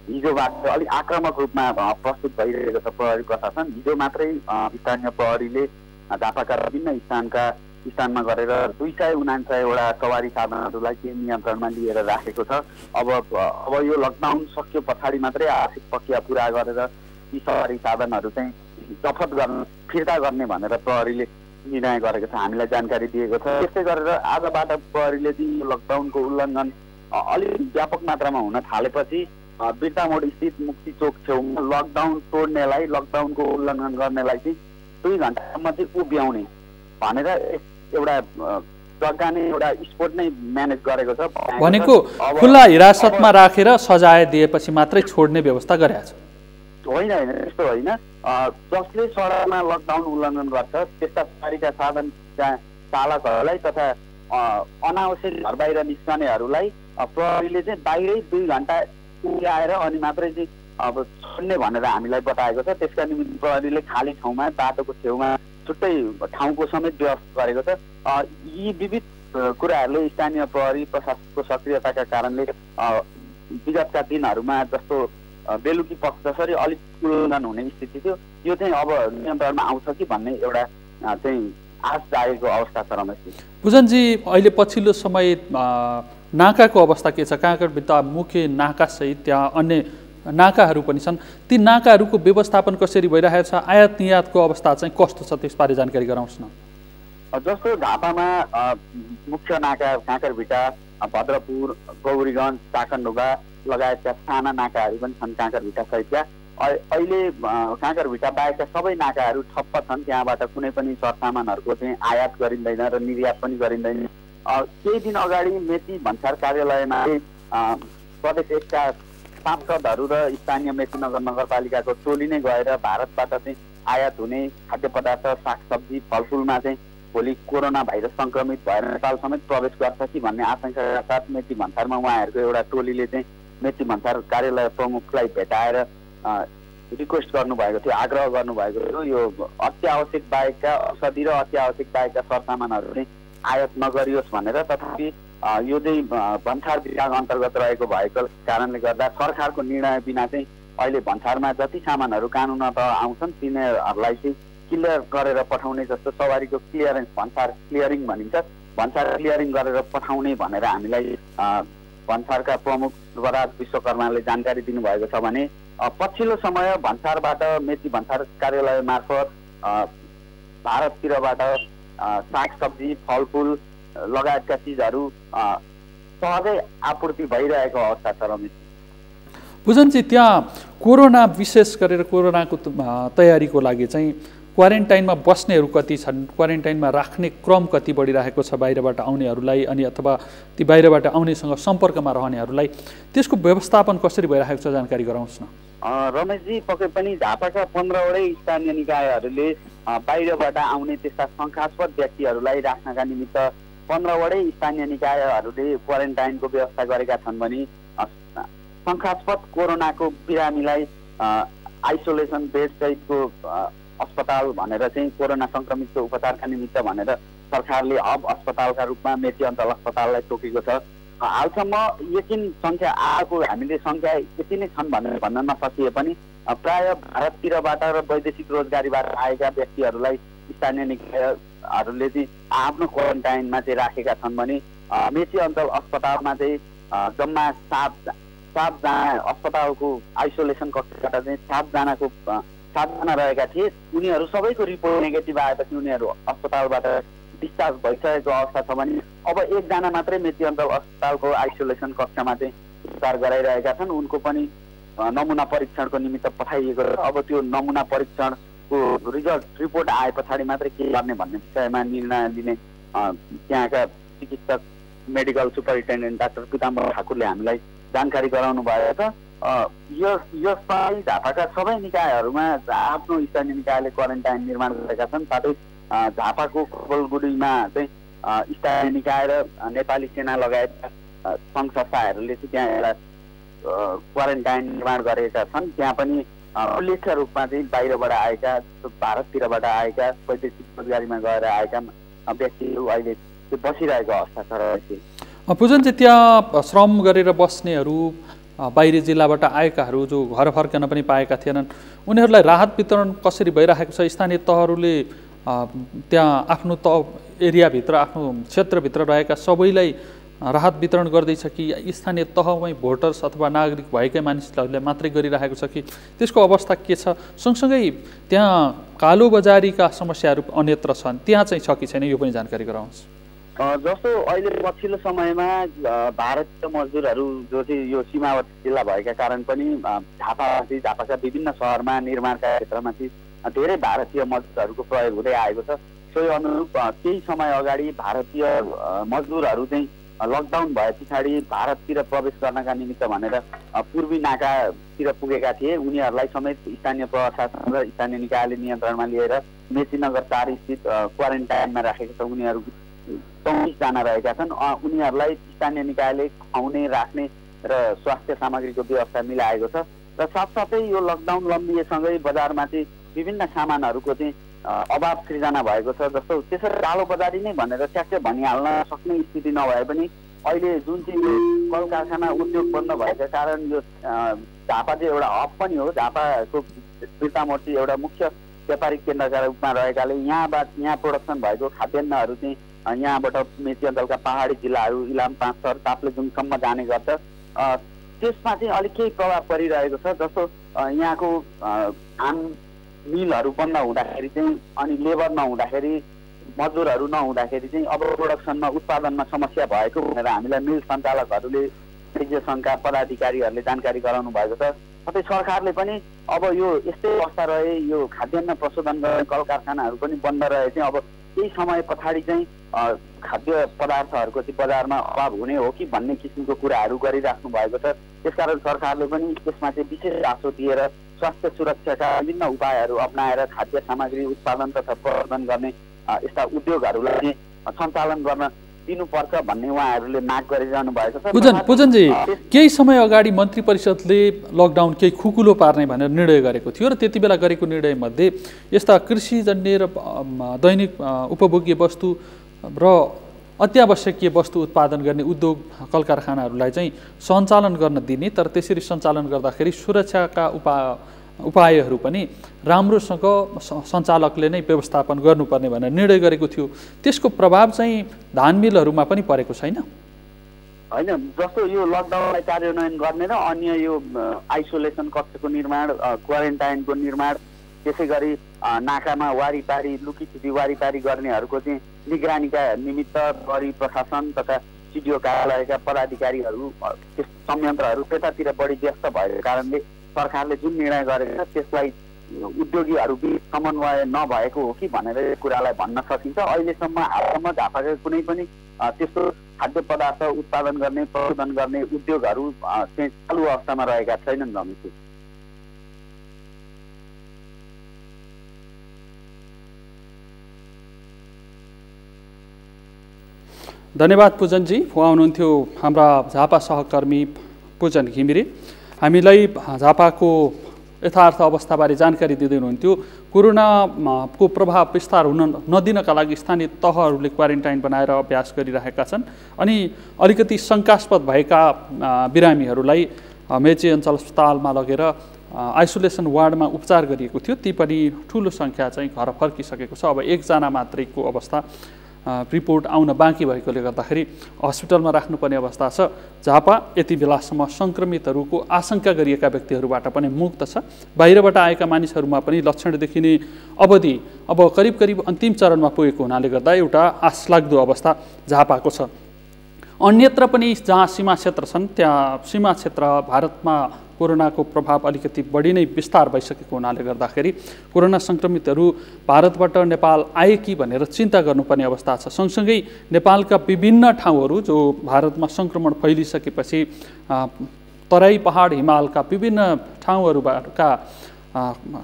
हिजोबाट अलिक आक्रामक रूपमा प्रस्तुत भइरहेको छ प्रहरी प्रशासन। हिजो मात्रै स्थानीय प्रहरीले झापाका विभिन्न स्थानमा गरेर 249वटा सवारी साधनहरूलाई चाहिँ नियन्त्रणमा लिएर राखेको छ। अब यो लकडाउन सक्यो पछाडि मात्रै आवश्यक प्रक्रिया पुरा गरेर यी सवारी साधनहरू चाहिँ जफत गर्न, फिर्ता गर्ने भनेर प्रहरीले निर्णय गरेको छ, हामीलाई जानकारी दिएको छ। त्यस्तै गरेर आजबाट प्रहरीले चाहिँ यो लकडाउनको उल्लङ्घन अलिक व्यापक मात्रामा हुन थालेपछि बिर्तामोड स्थित मुक्ति चोक छेउमा लकडाउन तोड्नेलाई, लकडाउनको उल्लङ्घन गर्नेलाई चाहिँ 2 घण्टासम्म चाहिँ उभ्याउने भनेर एउटा जग्गा नै, एउटा स्पोट नै म्यानेज गरेको छ। भनेको खुल्ला हिरासतमा राखेर सजाय दिएपछि मात्रै छोड्ने व्यवस्था गरेको छ? होइन, त्यस्तो होइन। जसले सडकमा लकडाउन उल्लङ्घन गर्छ त्यस्ता सवारीका साधन चालकहरूलाई तथा अनावश्यक घर बाहिर निस्कनेहरूलाई प्रहरीले चाहिँ बाहिरै 2 घण्टा उभ्याएर अनि मात्रै चाहिँ अब छोड्ने भनेर हामीलाई बताएको छ। त्यसका निमित्त प्रहरीले खाली ठाउँमा, बाटोको छेउमा छुट्टै ठाउँको समेत व्यवस्था गरेको छ। यी विविध कुराहरूले स्थानीय प्रहरी प्रशासनको सक्रियताका कारणले विगतका दिनहरूमा जस्तो बेलुकी पक्ष जसरी अलिक उल्लङ्घन हुने स्थिति थियो, यो चाहिँ अब नियन्त्रणमा आउँछ कि भन्ने एउटा चाहिँ आश जागेको अवस्था छ रमेशजी। पूजनजी, अहिले पछिल्लो समय नाकाको अवस्था के छ? काँकरभित्र मुख्य नाकासहित त्यहाँ अन्य नाकाहरू पनि छन्। ती नाकाहरूको व्यवस्थापन कसरी भइरहेको छ? आयात निर्यातको अवस्था चाहिँ कस्तो छ? त्यसबारे जानकारी गराउनुहोस् न। जस्तो झापामा मुख्य नाका काँकरभिट्टा, भद्रपुर, गौरीगञ्ज, चाकनढुङ्गा लगायतका साना नाकाहरू पनि छन् काँकरभिट्टा सहितका। अहिले काँकरभिट्टा बाहेकका सबै नाकाहरू ठप्प छन्। त्यहाँबाट कुनै पनि सरसामानहरूको चाहिँ आयात गरिँदैन र निर्यात पनि गरिँदैन। केही दिन अगाडि मेची भन्सार कार्यालयमा प्रदेश 1का सांसदहरू र स्थानीय मेचीनगर नगरपालिकाको टोली नै गएर भारतबाट चाहिँ आयात हुने खाद्य पदार्थ, सागसब्जी, फलफुलमा चाहिँ भोलि कोरोना भाइरस सङ्क्रमित भएर नेपाल समेत प्रवेश गर्छ कि भन्ने आशंकाका साथ मेची भन्सारमा उहाँहरूको एउटा टोलीले चाहिँ मेची भन्सार कार्यालय प्रमुखलाई भेटाएर रिक्वेस्ट गर्नुभएको थियो, आग्रह गर्नुभएको थियो यो अत्यावश्यक बाहेकका औषधि र अत्यावश्यक बाहेकका सरसामानहरू चाहिँ आयात नगरियोस् भनेर। तथापि यो चाहिँ भन्सार विभाग अन्तर्गत रहेको भएको कारणले गर्दा सरकारको निर्णय बिना चाहिँ अहिले भन्सारमा जति सामानहरू कानुनत आउँछन् तिनीहरूलाई चाहिँ क्लियर गरेर पठाउने, जस्तो सवारीको क्लियरेन्स, भन्सार क्लियरिङ भनिन्छ, भन्सार क्लियरिङ गरेर पठाउने भनेर हामीलाई भन्सारका प्रमुख युवराज विश्वकर्माले जानकारी दिनुभएको छ भने पछिल्लो समय भन्सारबाट मेची भन्सार कार्यालय मार्फत भारततिरबाट सागसब्जी, फलफुल लगायतका चिजहरू सहजै आपूर्ति भइरहेको अवस्था छ रमेश। पूजनजी, त्यहाँ कोरोना, विशेष गरेर कोरोनाको तयारीको लागि चाहिँ क्वारेन्टाइनमा बस्नेहरू कति छन्? क्वारेन्टाइनमा राख्ने क्रम कति बढिरहेको छ बाहिरबाट आउनेहरूलाई, अनि अथवा ती बाहिरबाट आउनेसँग सम्पर्कमा रहनेहरूलाई? त्यसको व्यवस्थापन कसरी भइरहेको छ जानकारी गराउनुहोस् न। रमेशजी, पक्कै पनि झापाका 15वटै स्थानीय निकायहरूले बाहिरबाट आउने त्यस्ता शङ्कास्पद व्यक्तिहरूलाई राख्नका निमित्त 15वटै स्थानीय निकायहरूले क्वारेन्टाइनको व्यवस्था गरेका छन् भने शङ्कास्पद कोरोनाको बिरामीलाई आइसोलेसन बेड सहितको अस्पताल भनेर चाहिँ कोरोना सङ्क्रमितको उपचारका निमित्त भनेर सरकारले हब अस्पतालका रूपमा मेची अञ्चल अस्पताललाई तोकेको छ। हालसम्म यकिन सङ्ख्या आएको हामीले सङ्ख्या यति नै छन् भनेर भन्न नसकिए पनि प्राय भारततिरबाट र वैदेशिक रोजगारीबाट आएका व्यक्तिहरूलाई स्थानीय निकायहरूले चाहिँ आफ्नो क्वारेन्टाइनमा चाहिँ राखेका छन् भने मेची अञ्चल अस्पतालमा चाहिँ जम्मा 7जना अस्पतालको आइसोलेसन कक्षबाट चाहिँ 7जना रहेका थिए। उनीहरू सबैको रिपोर्ट नेगेटिभ आएपछि उनीहरू अस्पतालबाट डिस्चार्ज भइसकेको अवस्था छ भने अब 1जना मात्रै मेची अञ्चल अस्पतालको आइसोलेसन कक्षमा चाहिँ उपचार गराइरहेका छन्। उनको पनि नमुना परीक्षणको निमित्त पठाइएको छ। अब त्यो नमुना परीक्षणको रिपोर्ट आए पछाडि मात्रै के गर्ने भन्ने विषयमा निर्णय लिने त्यहाँका चिकित्सक मेडिकल सुपरिन्टेन्डेन्ट डाक्टर पिताम्बर ठाकुरले हामीलाई जानकारी गराउनु भएको छ। यसपालि झापाका सबै निकायहरूमा आफ्नो स्थानीय निकायले क्वारेन्टाइन निर्माण गरेका छन्। साथै झापाको खबलगुडीमा चाहिँ स्थानीय निकाय र नेपाली सेना लगायतका सङ्घ संस्थाहरूले चाहिँ त्यहाँ एउटा क्वारेन्टाइन निर्माण गरेका छन्। त्यहाँ पनि उल्लेख्य रूपमा चाहिँ बाहिरबाट आएका भारततिरबाट आएका वैदेशिक रोजगारीमा गएर आएका व्यक्तिहरू अहिले बसिरहेको अवस्था छ। रहेछ पूजन चाहिँ त्यहाँ श्रम गरेर बस्नेहरू बाहिरी जिल्लाबाट आएकाहरू जो घर फर्कन पनि पाएका थिएनन् उनीहरूलाई राहत वितरण कसरी भइरहेको छ? स्थानीय तहहरूले त्यहाँ आफ्नो एरियाभित्र आफ्नो क्षेत्रभित्र रहेका सबैलाई राहत वितरण गर्दैछ कि स्थानीय तहमै भोटर्स अथवा नागरिक भएकै मानिसहरूले मात्रै गरिरहेको छ कि त्यसको अवस्था के छ? सँगसँगै त्यहाँ कालोबजारीका समस्याहरू अन्यत्र छन्, त्यहाँ चाहिँ छ कि छैन यो पनि जानकारी गराउनुहोस्। जस्तो अहिले पछिल्लो समयमा भारतीय मजदुरहरू जो चाहिँ यो सीमावर्ती जिल्ला भएका कारण पनि झापाका विभिन्न सहरमा निर्माणका क्षेत्रमा चाहिँ धेरै भारतीय मजदुरहरूको प्रयोग हुँदै आएको छ। सोही अनुरूप केही समय अगाडि भारतीय मजदुरहरू चाहिँ लकडाउन भए पछाडि भारततिर प्रवेश गर्नका निमित्त भनेर पूर्वी नाकातिर पुगेका थिए। उनीहरूलाई समेत स्थानीय प्रशासन र स्थानीय निकायले नियन्त्रणमा लिएर मेची नगर 4 स्थित क्वारेन्टाइनमा राखेको छ। उनीहरू 34 जना रहेका छन्। उनीहरूलाई स्थानीय निकायले खुवाउने राख्ने र स्वास्थ्य सामग्रीको व्यवस्था मिलाएको छ। र साथसाथै यो लकडाउन लम्बिएसँगै बजारमा चाहिँ विभिन्न सामानहरूको चाहिँ अभाव सृजना भएको छ। जस्तो त्यसरी कालो बजारी नै भनेर ट्याक्कै भनिहाल्न सक्ने स्थिति नभए पनि अहिले जुन चाहिँ यो कल कारखाना उद्योग बन्द भएका कारण यो झापा चाहिँ एउटा हब पनि हो। झापाको बिर्तामोर्ची एउटा मुख्य व्यापारिक केन्द्रका रूपमा रहेकाले यहाँ प्रोडक्सन भएको खाद्यान्नहरू चाहिँ यहाँबाट मेची अञ्चलका पहाडी जिल्लाहरू इलाम, पाँचथर, ताप्लेजुङसम्म जाने गर्छ। त्यसमा चाहिँ अलिक केही प्रभाव परिरहेको छ। जस्तो यहाँको धान मिलहरू बन्द हुँदाखेरि चाहिँ अनि लेबर नहुँदाखेरि मजदुरहरू नहुँदाखेरि चाहिँ अब प्रोडक्सनमा उत्पादनमा समस्या भएको भनेर हामीलाई मिल सञ्चालकहरूले वाणिज्य सङ्घका पदाधिकारीहरूले जानकारी गराउनु भएको छ। साथै सरकारले पनि अब यो यस्तै अवस्था रहे यो खाद्यान्न प्रशोधन गर्ने कल कारखानाहरू पनि बन्द रहे चाहिँ अब केही समय पछाडि चाहिँ खाद्य पदार्थहरूको चाहिँ बजारमा अभाव हुने हो कि भन्ने किसिमको कुराहरू गरिराख्नु भएको छ। त्यसकारण सरकारले पनि त्यसमा चाहिँ विशेष चासो दिएर स्वास्थ्य सुरक्षाका विभिन्न उपायहरू अप्नाएर खाद्य सामग्री उत्पादन तथा प्रशोधन गर्ने यस्ता उद्योगहरूलाई सञ्चालन गर्न दिनुपर्छ भन्ने उहाँहरूले माग गरिरहनु भएको छ। पूजनजी, केही समय अगाडि मन्त्री परिषदले लकडाउन केही खुकुलो पार्ने भनेर निर्णय गरेको थियो र त्यति बेला गरेको निर्णयमध्ये यस्ता कृषिजन्य र दैनिक उपभोग्य वस्तु र अत्यावश्यकीय वस्तु उत्पादन गर्ने उद्योग कल कारखानाहरूलाई चाहिँ सञ्चालन गर्न दिने, तर त्यसरी सञ्चालन गर्दाखेरि सुरक्षाका उपायहरू पनि राम्रोसँग सञ्चालकले नै व्यवस्थापन गर्नुपर्ने भनेर निर्णय गरेको थियो। त्यसको प्रभाव चाहिँ धान मिलहरूमा पनि परेको छैन? होइन, जस्तो यो लकडाउनलाई कार्यान्वयन गर्ने र अन्य यो आइसोलेसन कक्षको निर्माण, क्वारेन्टाइनको निर्माण, त्यसै गरी नाकामा वारिपारी लुकीछिपी वारिपारी गर्नेहरूको चाहिँ निगरानीका निमित्त गरी प्रशासन तथा सिडिओ कार्यालयका पदाधिकारीहरू संयन्त्रहरू त्यतातिर बढी व्यस्त भएको कारणले सरकारले जुन निर्णय गरेको छ त्यसलाई उद्योगीहरू बीच समन्वय नभएको हो कि भनेर यो कुरालाई भन्न सकिन्छ। अहिलेसम्म हालसम्म झापाका कुनै पनि त्यस्तो खाद्य पदार्थ उत्पादन गर्ने प्रशोधन गर्ने उद्योगहरू चाहिँ चालु अवस्थामा रहेका छैनन्। रमेश, धन्यवाद पूजनजी। उहाँ हुनुहुन्थ्यो हाम्रा झापा सहकर्मी पूजन घिमिरे। हामीलाई झापाको यथार्थ अवस्थाबारे जानकारी दिँदै हुनुहुन्थ्यो। कोरोनाको प्रभाव विस्तार हुन नदिनका लागि स्थानीय तहहरूले क्वारेन्टाइन बनाएर अभ्यास गरिरहेका छन् अनि अलिकति शङ्कास्पद भएका बिरामीहरूलाई मेची अञ्चल अस्पतालमा लगेर आइसोलेसन वार्डमा उपचार गरिएको थियो। ती पनि ठुलो सङ्ख्या चाहिँ घर फर्किसकेको छ। अब एकजना मात्रैको अवस्था रिपोर्ट आउन बाँकी भएकोले गर्दाखेरि हस्पिटलमा राख्नुपर्ने अवस्था छ। झापा यति बेलासम्म सङ्क्रमितहरूको आशंका गरिएका व्यक्तिहरूबाट पनि मुक्त छ। बाहिरबाट आएका मानिसहरूमा पनि लक्षण देखिने अवधि अब करिब अन्तिम चरणमा पुगेको हुनाले गर्दा एउटा आशलाग्दो अवस्था झापाको छ। अन्यत्र पनि जहाँ सीमा क्षेत्र छन् त्यहाँ सीमा क्षेत्र भारतमा कोरोनाको प्रभाव अलिकति बढी नै विस्तार भइसकेको हुनाले गर्दाखेरि कोरोना सङ्क्रमितहरू भारतबाट नेपाल आए कि भनेर चिन्ता गर्नुपर्ने अवस्था छ। सँगसँगै नेपालका विभिन्न ठाउँहरू जो भारतमा सङ्क्रमण फैलिसकेपछि तराई पहाड हिमालका विभिन्न ठाउँहरूका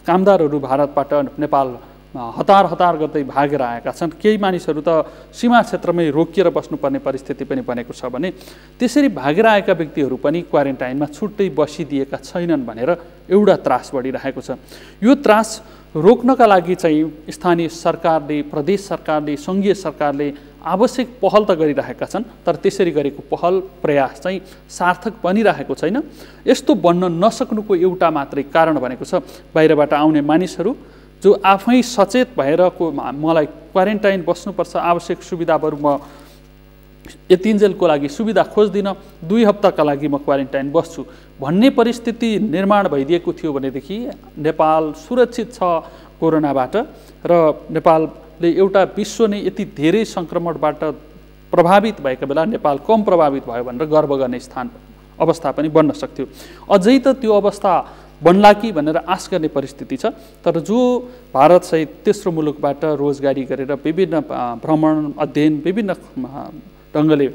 कामदारहरू भारतबाट नेपाल हतार गर्दै भागेर आएका छन्। केही मानिसहरू त सीमा क्षेत्रमै रोकिएर बस्नुपर्ने परिस्थिति पनि बनेको छ भने त्यसरी भागेर आएका व्यक्तिहरू पनि क्वारेन्टाइनमा छुट्टै बसिदिएका छैनन् भनेर एउटा त्रास बढिरहेको छ। यो त्रास रोक्नका लागि चाहिँ स्थानीय सरकारले, प्रदेश सरकारले, सङ्घीय सरकारले आवश्यक पहल त गरिरहेका छन्, तर त्यसरी गरेको पहल प्रयास चाहिँ सार्थक बनिरहेको छैन। यस्तो बन्न नसक्नुको एउटा मात्रै कारण भनेको छ बाहिरबाट आउने मानिसहरू जो आफै सचेत भएर मलाई क्वारेन्टाइन बस्नुपर्छ, आवश्यक सुविधा बरु म यतिन्जेलको लागि सुविधा खोज्दिनँ, 2 हप्ताका लागि म क्वारेन्टाइन बस्छु भन्ने परिस्थिति निर्माण भइदिएको थियो भनेदेखि नेपाल सुरक्षित छ कोरोनाबाट र नेपालले एउटा विश्व नै यति धेरै सङ्क्रमणबाट प्रभावित भएका बेला नेपाल कम प्रभावित भयो भनेर गर्व गर्ने अवस्था पनि बन्न सक्थ्यो। अझै त त्यो अवस्था बन्ला कि भनेर आश गर्ने परिस्थिति छ। तर जो भारतसहित तेस्रो मुलुकबाट रोजगारी गरेर विभिन्न भ्रमण अध्ययन विभिन्न ढङ्गले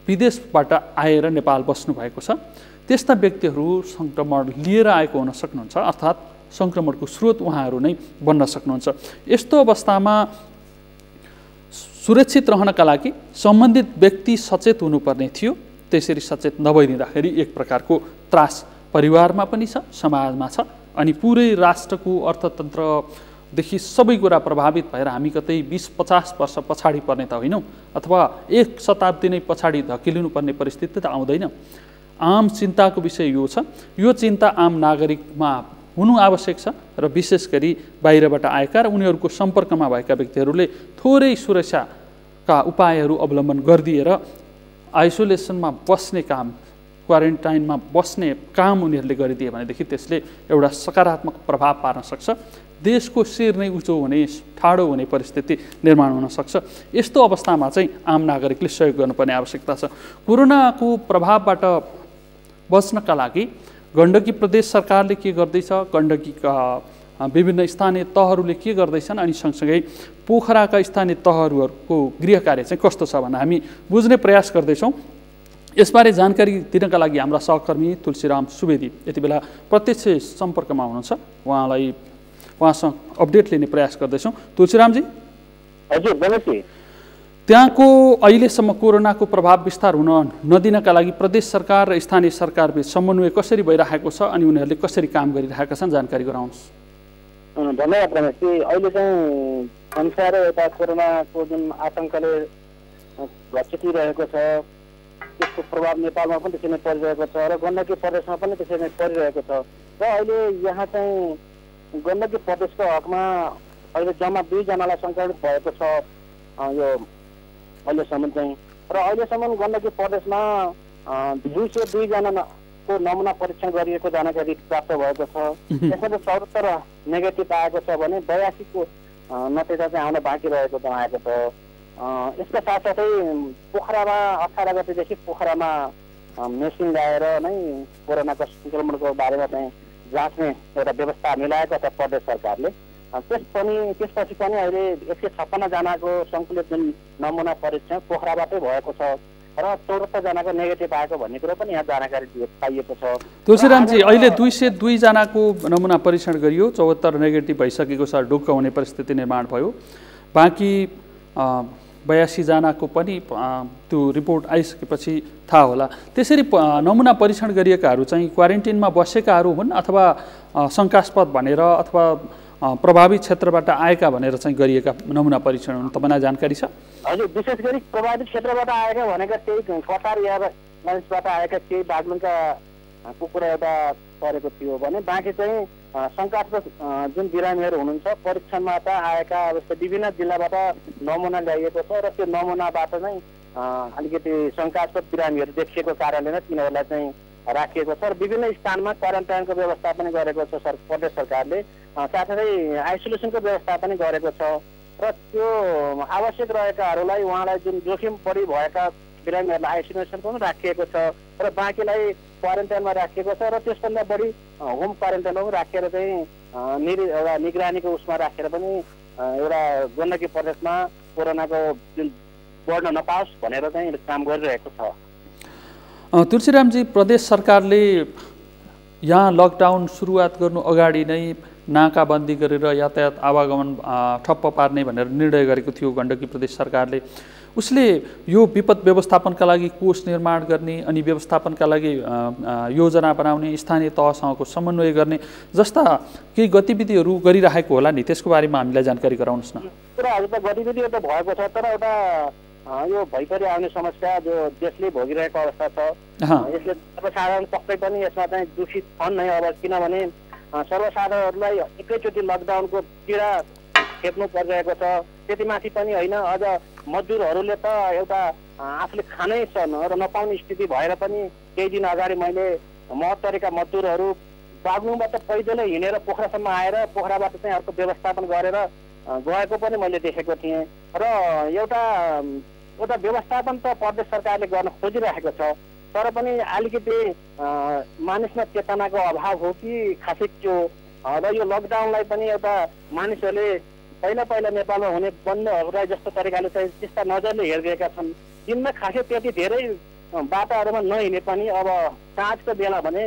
विदेशबाट आएर नेपाल बस्नुभएको छ त्यस्ता व्यक्तिहरू सङ्क्रमण लिएर आएको हुन सक्नुहुन्छ, अर्थात् सङ्क्रमणको स्रोत उहाँहरू नै बन्न सक्नुहुन्छ। यस्तो अवस्थामा सुरक्षित रहनका लागि सम्बन्धित व्यक्ति सचेत हुनुपर्ने थियो। त्यसरी सचेत नभइदिँदाखेरि एक प्रकारको त्रास परिवारमा पनि छ, समाजमा छ अनि पुरै राष्ट्रको अर्थतन्त्रदेखि सबै कुरा प्रभावित भएर हामी कतै 20-50 वर्ष पछाडि पर्ने त होइनौँ अथवा 1 शताब्दी नै पछाडि धकिलिनुपर्ने परिस्थिति त आउँदैन। आम चिन्ताको विषय यो छ। यो चिन्ता आम नागरिकमा हुनु आवश्यक छ र विशेष गरी बाहिरबाट आएका र उनीहरूको सम्पर्कमा भएका व्यक्तिहरूले थोरै सुरक्षाका उपायहरू अवलम्बन गरिदिएर आइसोलेसनमा बस्ने काम, क्वारेन्टाइनमा बस्ने काम उनीहरूले गरिदिए भनेदेखि त्यसले एउटा सकारात्मक प्रभाव पार्न सक्छ। देशको शिर नै उच्चो हुने, ठाडो हुने परिस्थिति निर्माण हुन सक्छ। यस्तो अवस्थामा चाहिँ आम नागरिकले सहयोग गर्नुपर्ने आवश्यकता छ। कोरोनाको प्रभावबाट बच्नका लागि गण्डकी प्रदेश सरकारले के गर्दैछ, गण्डकीका विभिन्न स्थानीय तहहरूले के गर्दैछन् अनि सँगसँगै पोखराका स्थानीय तहहरूको गृह कार्य चाहिँ कस्तो छ भनेर हामी बुझ्ने प्रयास गर्दैछौँ। यसबारे जानकारी दिनका लागि हाम्रा सहकर्मी तुलसीराम सुवेदी यति बेला प्रत्यक्ष सम्पर्कमा हुनुहुन्छ। उहाँसँग अपडेट लिने प्रयास गर्दैछौँ। तुलसीरामजी, हजुर नमस्ते। त्यहाँको अहिलेसम्म कोरोनाको प्रभाव विस्तार हुन नदिनका लागि प्रदेश सरकार र स्थानीय सरकारबीच समन्वय कसरी भइरहेको छ अनि उनीहरूले कसरी काम गरिरहेका छन्, जानकारी गराउनुहोस्। धन्यवाद रमेशजी। अहिले चाहिँ अनुसार यता कोरोनाको जुन आतङ्कले घचिरहेको छ त्यसको प्रभाव नेपालमा पनि त्यसरी नै परिरहेको छ र गण्डकी प्रदेशमा पनि त्यसरी नै परिरहेको छ र अहिले यहाँ चाहिँ गण्डकी प्रदेशको हकमा अहिले जम्मा 2 जनालाई सङ्क्रमित भएको छ यो अहिलेसम्म चाहिँ। र अहिलेसम्म गण्डकी प्रदेशमा 202 जनाको नमुना परीक्षण गरिएको जानकारी प्राप्त भएको छ। त्यसमा 74 नेगेटिभ आएको छ भने 82 को नतिजा चाहिँ आउन बाँकी रहेको जनाएको छ। यसका साथसाथै पोखरामा 18 गतेदेखि पोखरामा मेसिन ल्याएर नै कोरोनाको सङ्क्रमणको बारेमा चाहिँ जाँच्ने एउटा व्यवस्था मिलाएको छ प्रदेश सरकारले। त्यसपछि पनि अहिले 156 जनाको सङ्कलित जुन नमुना परीक्षण पोखराबाटै भएको छ र 74 जनाको नेगेटिभ आएको भन्ने कुरो पनि यहाँ जानकारी पाइएको छ। तुलसीरामजी, अहिले 202 जनाको नमुना परीक्षण गरियो, 74 नेगेटिभ भइसकेको छ, ढुक्क हुने परिस्थिति निर्माण भयो। बाँकी 82 जनाको पनि त्यो रिपोर्ट आइसकेपछि थाहा होला। त्यसरी नमुना परीक्षण गरिएकाहरू चाहिँ क्वारेन्टिनमा बसेकाहरू हुन् अथवा शङ्कास्पद भनेर अथवा प्रभावित क्षेत्रबाट आएका भनेर चाहिँ गरिएका नमुना परीक्षण हुन्, तपाईँलाई जानकारी छ? हजुर, विशेष गरी प्रभावित क्षेत्रबाट आएका भनेका त्यही कतार या मानिसबाट आएका केही बागलुङका कुरा एउटा परेको थियो भने बाँकी चाहिँ शङ्कास्पद जुन बिरामीहरू हुनुहुन्छ परीक्षणबाट आएका अवस्था विभिन्न जिल्लाबाट नमुना ल्याइएको छ र त्यो नमुनाबाट नै अलिकति शङ्कास्पद बिरामीहरू देखिएको कारणले नै तिनीहरूलाई चाहिँ राखिएको छ र विभिन्न स्थानमा क्वारेन्टाइनको व्यवस्था पनि गरेको छ प्रदेश सरकारले। साथसाथै आइसोलेसनको व्यवस्था पनि गरेको छ र त्यो आवश्यक रहेकाहरूलाई उहाँलाई जुन जोखिम बढी भएका बिरामीहरूलाई आइसोलेसन पनि राखिएको छ र बाँकीलाई क्वारेन्टाइनमा राखिएको छ र त्यसभन्दा बढी होम क्वारेन्टाइनमा पनि राखेर चाहिँ एउटा निगरानीको उसमा राखेर पनि एउटा गण्डकी प्रदेशमा कोरोनाको जुन बढ्न नपाओस् भनेर चाहिँ काम गरिरहेको छ। तुलसीरामजी, प्रदेश सरकारले यहाँ लकडाउन सुरुवात गर्नु अगाडि नै नाकाबन्दी गरेर यातायात आवागमन ठप्प पार्ने भनेर निर्णय गरेको थियो गण्डकी प्रदेश सरकारले। उसले यो विपद व्यवस्थापनका लागि कोष निर्माण गर्ने अनि व्यवस्थापनका लागि योजना बनाउने, स्थानीय तहसँगको समन्वय गर्ने जस्ता केही गतिविधिहरू गरिरहेको होला नि, त्यसको बारेमा हामीलाई जानकारी गराउनुहोस् न। कुराहरू त गतिविधिहरू त भएको छ, तर एउटा यो भइपरि आउने समस्या जो देशले भोगिरहेको अवस्था छ यसले सर्वसाधारण पक्कै पनि यसमा चाहिँ दुखित छन् नै। अब किनभने सर्वसाधारणहरूलाई एकैचोटि लकडाउनको पीडा खेप्नु परिरहेको छ। त्यतिमाथि पनि होइन, अझ मजदुरहरूले त एउटा आफूले खानै र नपाउने स्थिति भएर पनि केही दिन अगाडि मैले महत्तरीका मजदुरहरू बागलुङबाट पैदलै हिँडेर पोखरासम्म आएर पोखराबाट चाहिँ अर्को व्यवस्थापन गरेर गएको पनि मैले देखेको थिएँ। र एउटा व्यवस्थापन त प्रदेश सरकारले गर्न खोजिरहेको छ, तर पनि अलिकति मानिसमा चेतनाको अभाव हो कि खासै त्यो र यो लकडाउनलाई पनि एउटा मानिसहरूले पहिला नेपालमा हुने बन्दहरूलाई जस्तो तरिकाले चाहिँ त्यस्ता नजरले हेरिरहेका छन्। दिनमा खासै त्यति धेरै बाटाहरूमा नहिँडे पनि अब साँझको बेला भने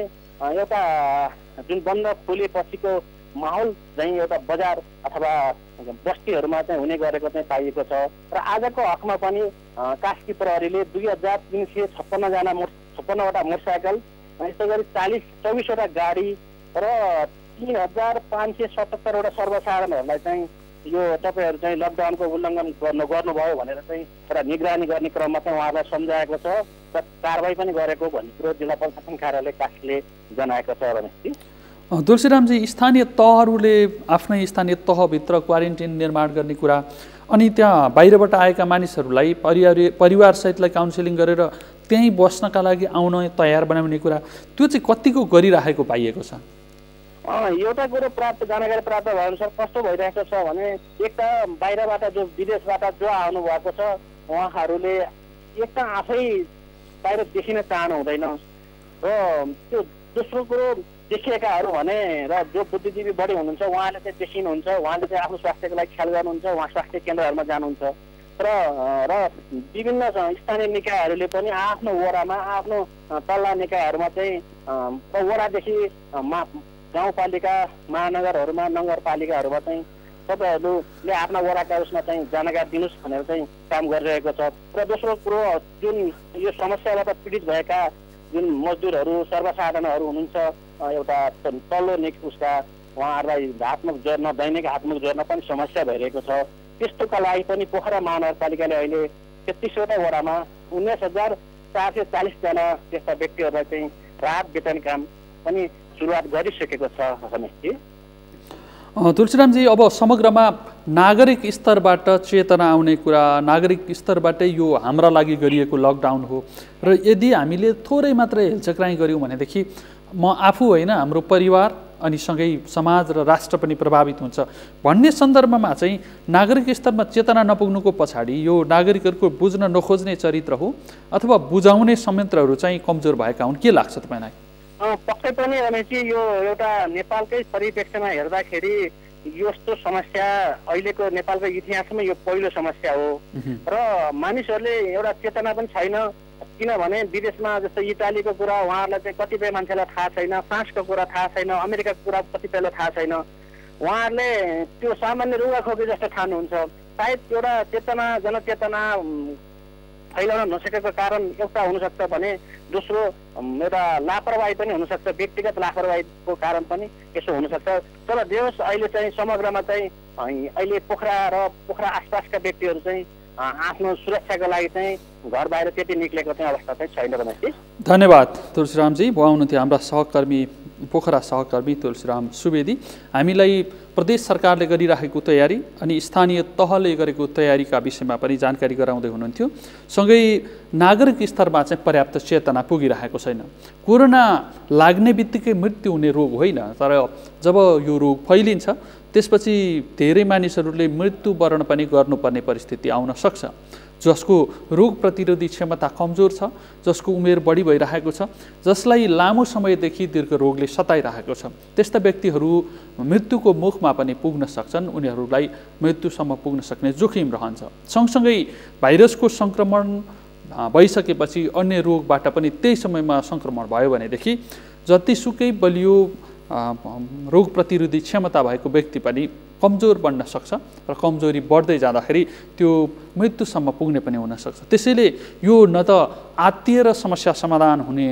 एउटा जुन बन्द खोलेपछिको माहौल चाहिँ एउटा बजार अथवा बस्तीहरूमा चाहिँ हुने गरेको चाहिँ पाइएको छ। र आजको हकमा पनि कास्की प्रहरीले 2356वटा मोटरसाइकल, यस्तै गरी 24वटा गाडी र 3577वटा सर्वसाधारणहरूलाई चाहिँ यो तपाईँहरू चाहिँ लकडाउनको उल्लङ्घन गर्नुभयो भनेर चाहिँ एउटा निगरानी गर्ने क्रममा चाहिँ उहाँलाई सम्झाएको छ र कारबाही पनि गरेको भन्ने कुरो जिल्ला प्रशासन कार्यालय कास्कीले जनाएको छ। रमेशजी, तुलसीरामजी, स्थानीय तहहरूले आफ्नै स्थानीय तहभित्र क्वारेन्टाइन निर्माण गर्ने कुरा अनि त्यहाँ बाहिरबाट आएका मानिसहरूलाई परिवारसहितलाई काउन्सिलिङ गरेर त्यहीँ बस्नका लागि आउन तयार बनाउने कुरा त्यो चाहिँ कतिको गरिरहेको पाइएको छ? एउटा कुरो जानकारी प्राप्त भएअनुसार कस्तो भइरहेको छ भने एक त बाहिरबाट जो विदेशबाट जो आउनु भएको छ उहाँहरूले एक त आफै बाहिर देखिन चाहनु हुँदैन र त्यो दोस्रो कुरो देखिएकाहरू भने र जो बुद्धिजीवी बढी हुनुहुन्छ उहाँले चाहिँ देखिनुहुन्छ, उहाँले चाहिँ आफ्नो स्वास्थ्यको लागि ख्याल गर्नुहुन्छ, उहाँ स्वास्थ्य केन्द्रहरूमा जानुहुन्छ र विभिन्न स्थानीय निकायहरूले पनि आफ्नो वडामा आफ्नो तल्ला निकायहरूमा चाहिँ वडादेखि गाउँपालिका महानगरहरूमा नगरपालिकाहरूमा चाहिँ तपाईँहरूले आफ्ना वडाका उसमा चाहिँ जानकारी दिनुहोस् भनेर चाहिँ काम गरिरहेको छ। र दोस्रो कुरो जुन यो समस्याबाट पीडित भएका जुन मजदुरहरू सर्वसाधारणहरू हुनुहुन्छ एउटा तल्लो उसका उहाँहरूलाई हातमुख जोड्न, दैनिक हातमुख जोड्न पनि समस्या भइरहेको छ। त्यस्तोका लागि पनि पोखरा महानगरपालिकाले अहिले 33वटा वडामा 19,440जना त्यस्ता व्यक्तिहरूलाई चाहिँ राहत वेतन काम पनि सुरुवात गरिसकेको छ। रमेशजी, तुलसीरामजी, अब समग्रमा नागरिक स्तरबाट चेतना आउने कुरा, नागरिक स्तरबाटै यो हाम्रा लागि गरिएको लकडाउन हो र यदि हामीले थोरै मात्रै हेलचक्राइ गऱ्यौँ भनेदेखि म आफू होइन हाम्रो परिवार अनि सँगै समाज र राष्ट्र पनि प्रभावित हुन्छ भन्ने सन्दर्भमा चाहिँ नागरिक स्तरमा चेतना नपुग्नुको पछाडि यो नागरिकहरूको बुझ्न नखोज्ने चरित्र हो अथवा बुझाउने संयन्त्रहरू चाहिँ कमजोर भएका हुन्, के लाग्छ तपाईँलाई? पक्कै पनि रमेशजी, यो एउटा नेपालकै परिप्रेक्ष्यमा हेर्दाखेरि यस्तो समस्या अहिलेको नेपालको इतिहासमा यो पहिलो समस्या हो र मानिसहरूले एउटा चेतना पनि छैन। किनभने विदेशमा जस्तो इटालीको कुरा उहाँहरूलाई चाहिँ कतिपय मान्छेलाई थाहा छैन, फ्रान्सको कुरा थाहा छैन, अमेरिकाको कुरा कतिपयलाई थाहा छैन। उहाँहरूले त्यो सामान्य रुगाखोकी जस्तो ठान्नुहुन्छ। सायद एउटा चेतना जनचेतना फैलाउन नसकेको कारण एउटा हुनसक्छ भने दोस्रो एउटा लापरवाही पनि हुनसक्छ, व्यक्तिगत लापरवाहीको कारण पनि यसो हुनसक्छ। तर जे होस् अहिले चाहिँ समग्रमा चाहिँ अहिले पोखरा र पोखरा आसपासका व्यक्तिहरू चाहिँ आफ्नो सुरक्षाको लागि चाहिँ घर बाहिर त्यति निक्लेको चाहिँ अवस्था चाहिँ छैन भनेपछि। धन्यवाद तुलसीरामजी। उहाँ हुनुहुन्थ्यो हाम्रा सहकर्मी पोखरा सहकर्मी तुलसीराम सुवेदी। हामीलाई प्रदेश सरकारले गरिरहेको तयारी अनि स्थानीय तहले गरेको तयारीका विषयमा पनि जानकारी गराउँदै हुनुहुन्थ्यो। सँगै नागरिक स्तरमा चाहिँ पर्याप्त चेतना पुगिरहेको छैन। कोरोना लाग्ने बित्तिकै मृत्यु हुने रोग होइन, तर जब यो रोग फैलिन्छ त्यसपछि धेरै मानिसहरूले मृत्युवरण पनि गर्नुपर्ने परिस्थिति आउन सक्छ। जसको रोग प्रतिरोधी क्षमता कमजोर छ, जसको उमेर बढी भइरहेको छ, जसलाई लामो समयदेखि दीर्घ रोगले सताइरहेको छ, त्यस्ता व्यक्तिहरू मृत्युको मुखमा पनि पुग्न सक्छन्। उनीहरूलाई मृत्युसम्म पुग्न सक्ने जोखिम रहन्छ। सँगसँगै भाइरसको सङ्क्रमण भइसकेपछि अन्य रोगबाट पनि त्यही समयमा सङ्क्रमण भयो भनेदेखि जतिसुकै बलियो रोग प्रतिरोधी क्षमता भएको व्यक्ति पनि कमजोर बन्न सक्छ र कमजोरी बढ्दै जाँदाखेरि त्यो मृत्युसम्म पुग्ने पनि हुन सक्छ। त्यसैले यो न त आत्तीय र समस्या समाधान हुने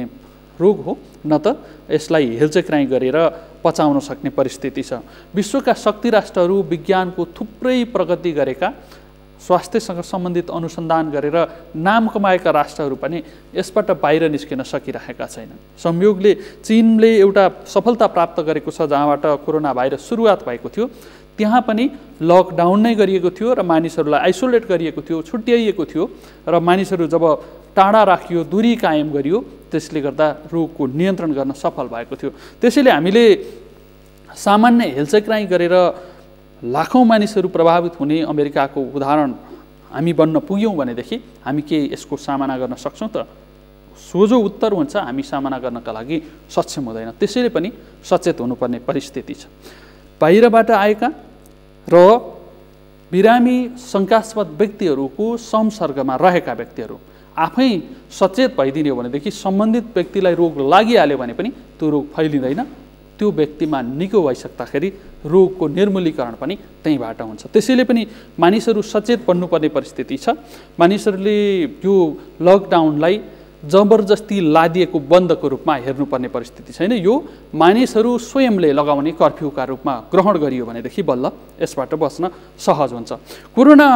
रोग हो, न त यसलाई हेलचक्राइ गरेर पचाउन सक्ने परिस्थिति छ। विश्वका शक्ति राष्ट्रहरू, विज्ञानको थुप्रै प्रगति गरेका, स्वास्थ्यसँग सम्बन्धित अनुसन्धान गरेर नाम कमाएका राष्ट्रहरू पनि यसबाट बाहिर निस्किन सकिरहेका छैनन्। संयोगले चीनले एउटा सफलता प्राप्त गरेको छ, जहाँबाट कोरोना भाइरस सुरुवात भएको थियो। त्यहाँ पनि लकडाउन नै गरिएको थियो र मानिसहरूलाई आइसोलेट गरिएको थियो, छुट्याइएको थियो र मानिसहरू जब टाढा राखियो, दूरी कायम गरियो, त्यसले गर्दा रोगको नियन्त्रण गर्न सफल भएको थियो। त्यसैले हामीले सामान्य हेलचक्राइ गरेर लाखौँ मानिसहरू प्रभावित हुने अमेरिकाको उदाहरण हामी बन्न पुग्यौँ भनेदेखि हामी के यसको सामना गर्न सक्छौँ त? सोझो उत्तर हुन्छ हामी सामना गर्नका लागि सक्षम हुँदैन। त्यसैले पनि सचेत हुनुपर्ने परिस्थिति छ। बाहिरबाट आएका र बिरामी शङ्कास्पद व्यक्तिहरूको संसर्गमा रहेका व्यक्तिहरू आफै सचेत भइदिने हो भनेदेखि सम्बन्धित व्यक्तिलाई रोग लागिहाल्यो भने पनि त्यो रोग फैलिँदैन। त्यो व्यक्तिमा निको भइसक्दाखेरि रोगको निर्मूलीकरण पनि त्यहीँबाट हुन्छ। त्यसैले पनि मानिसहरू सचेत बन्नुपर्ने परिस्थिति छ। मानिसहरूले यो लकडाउनलाई जबरजस्ती लादिएको बन्दको रूपमा हेर्नुपर्ने परिस्थिति छैन। यो मानिसहरू स्वयंले लगाउने कर्फ्युका रूपमा ग्रहण गरियो भनेदेखि बल्ल यसबाट बच्न सहज हुन्छ। कोरोना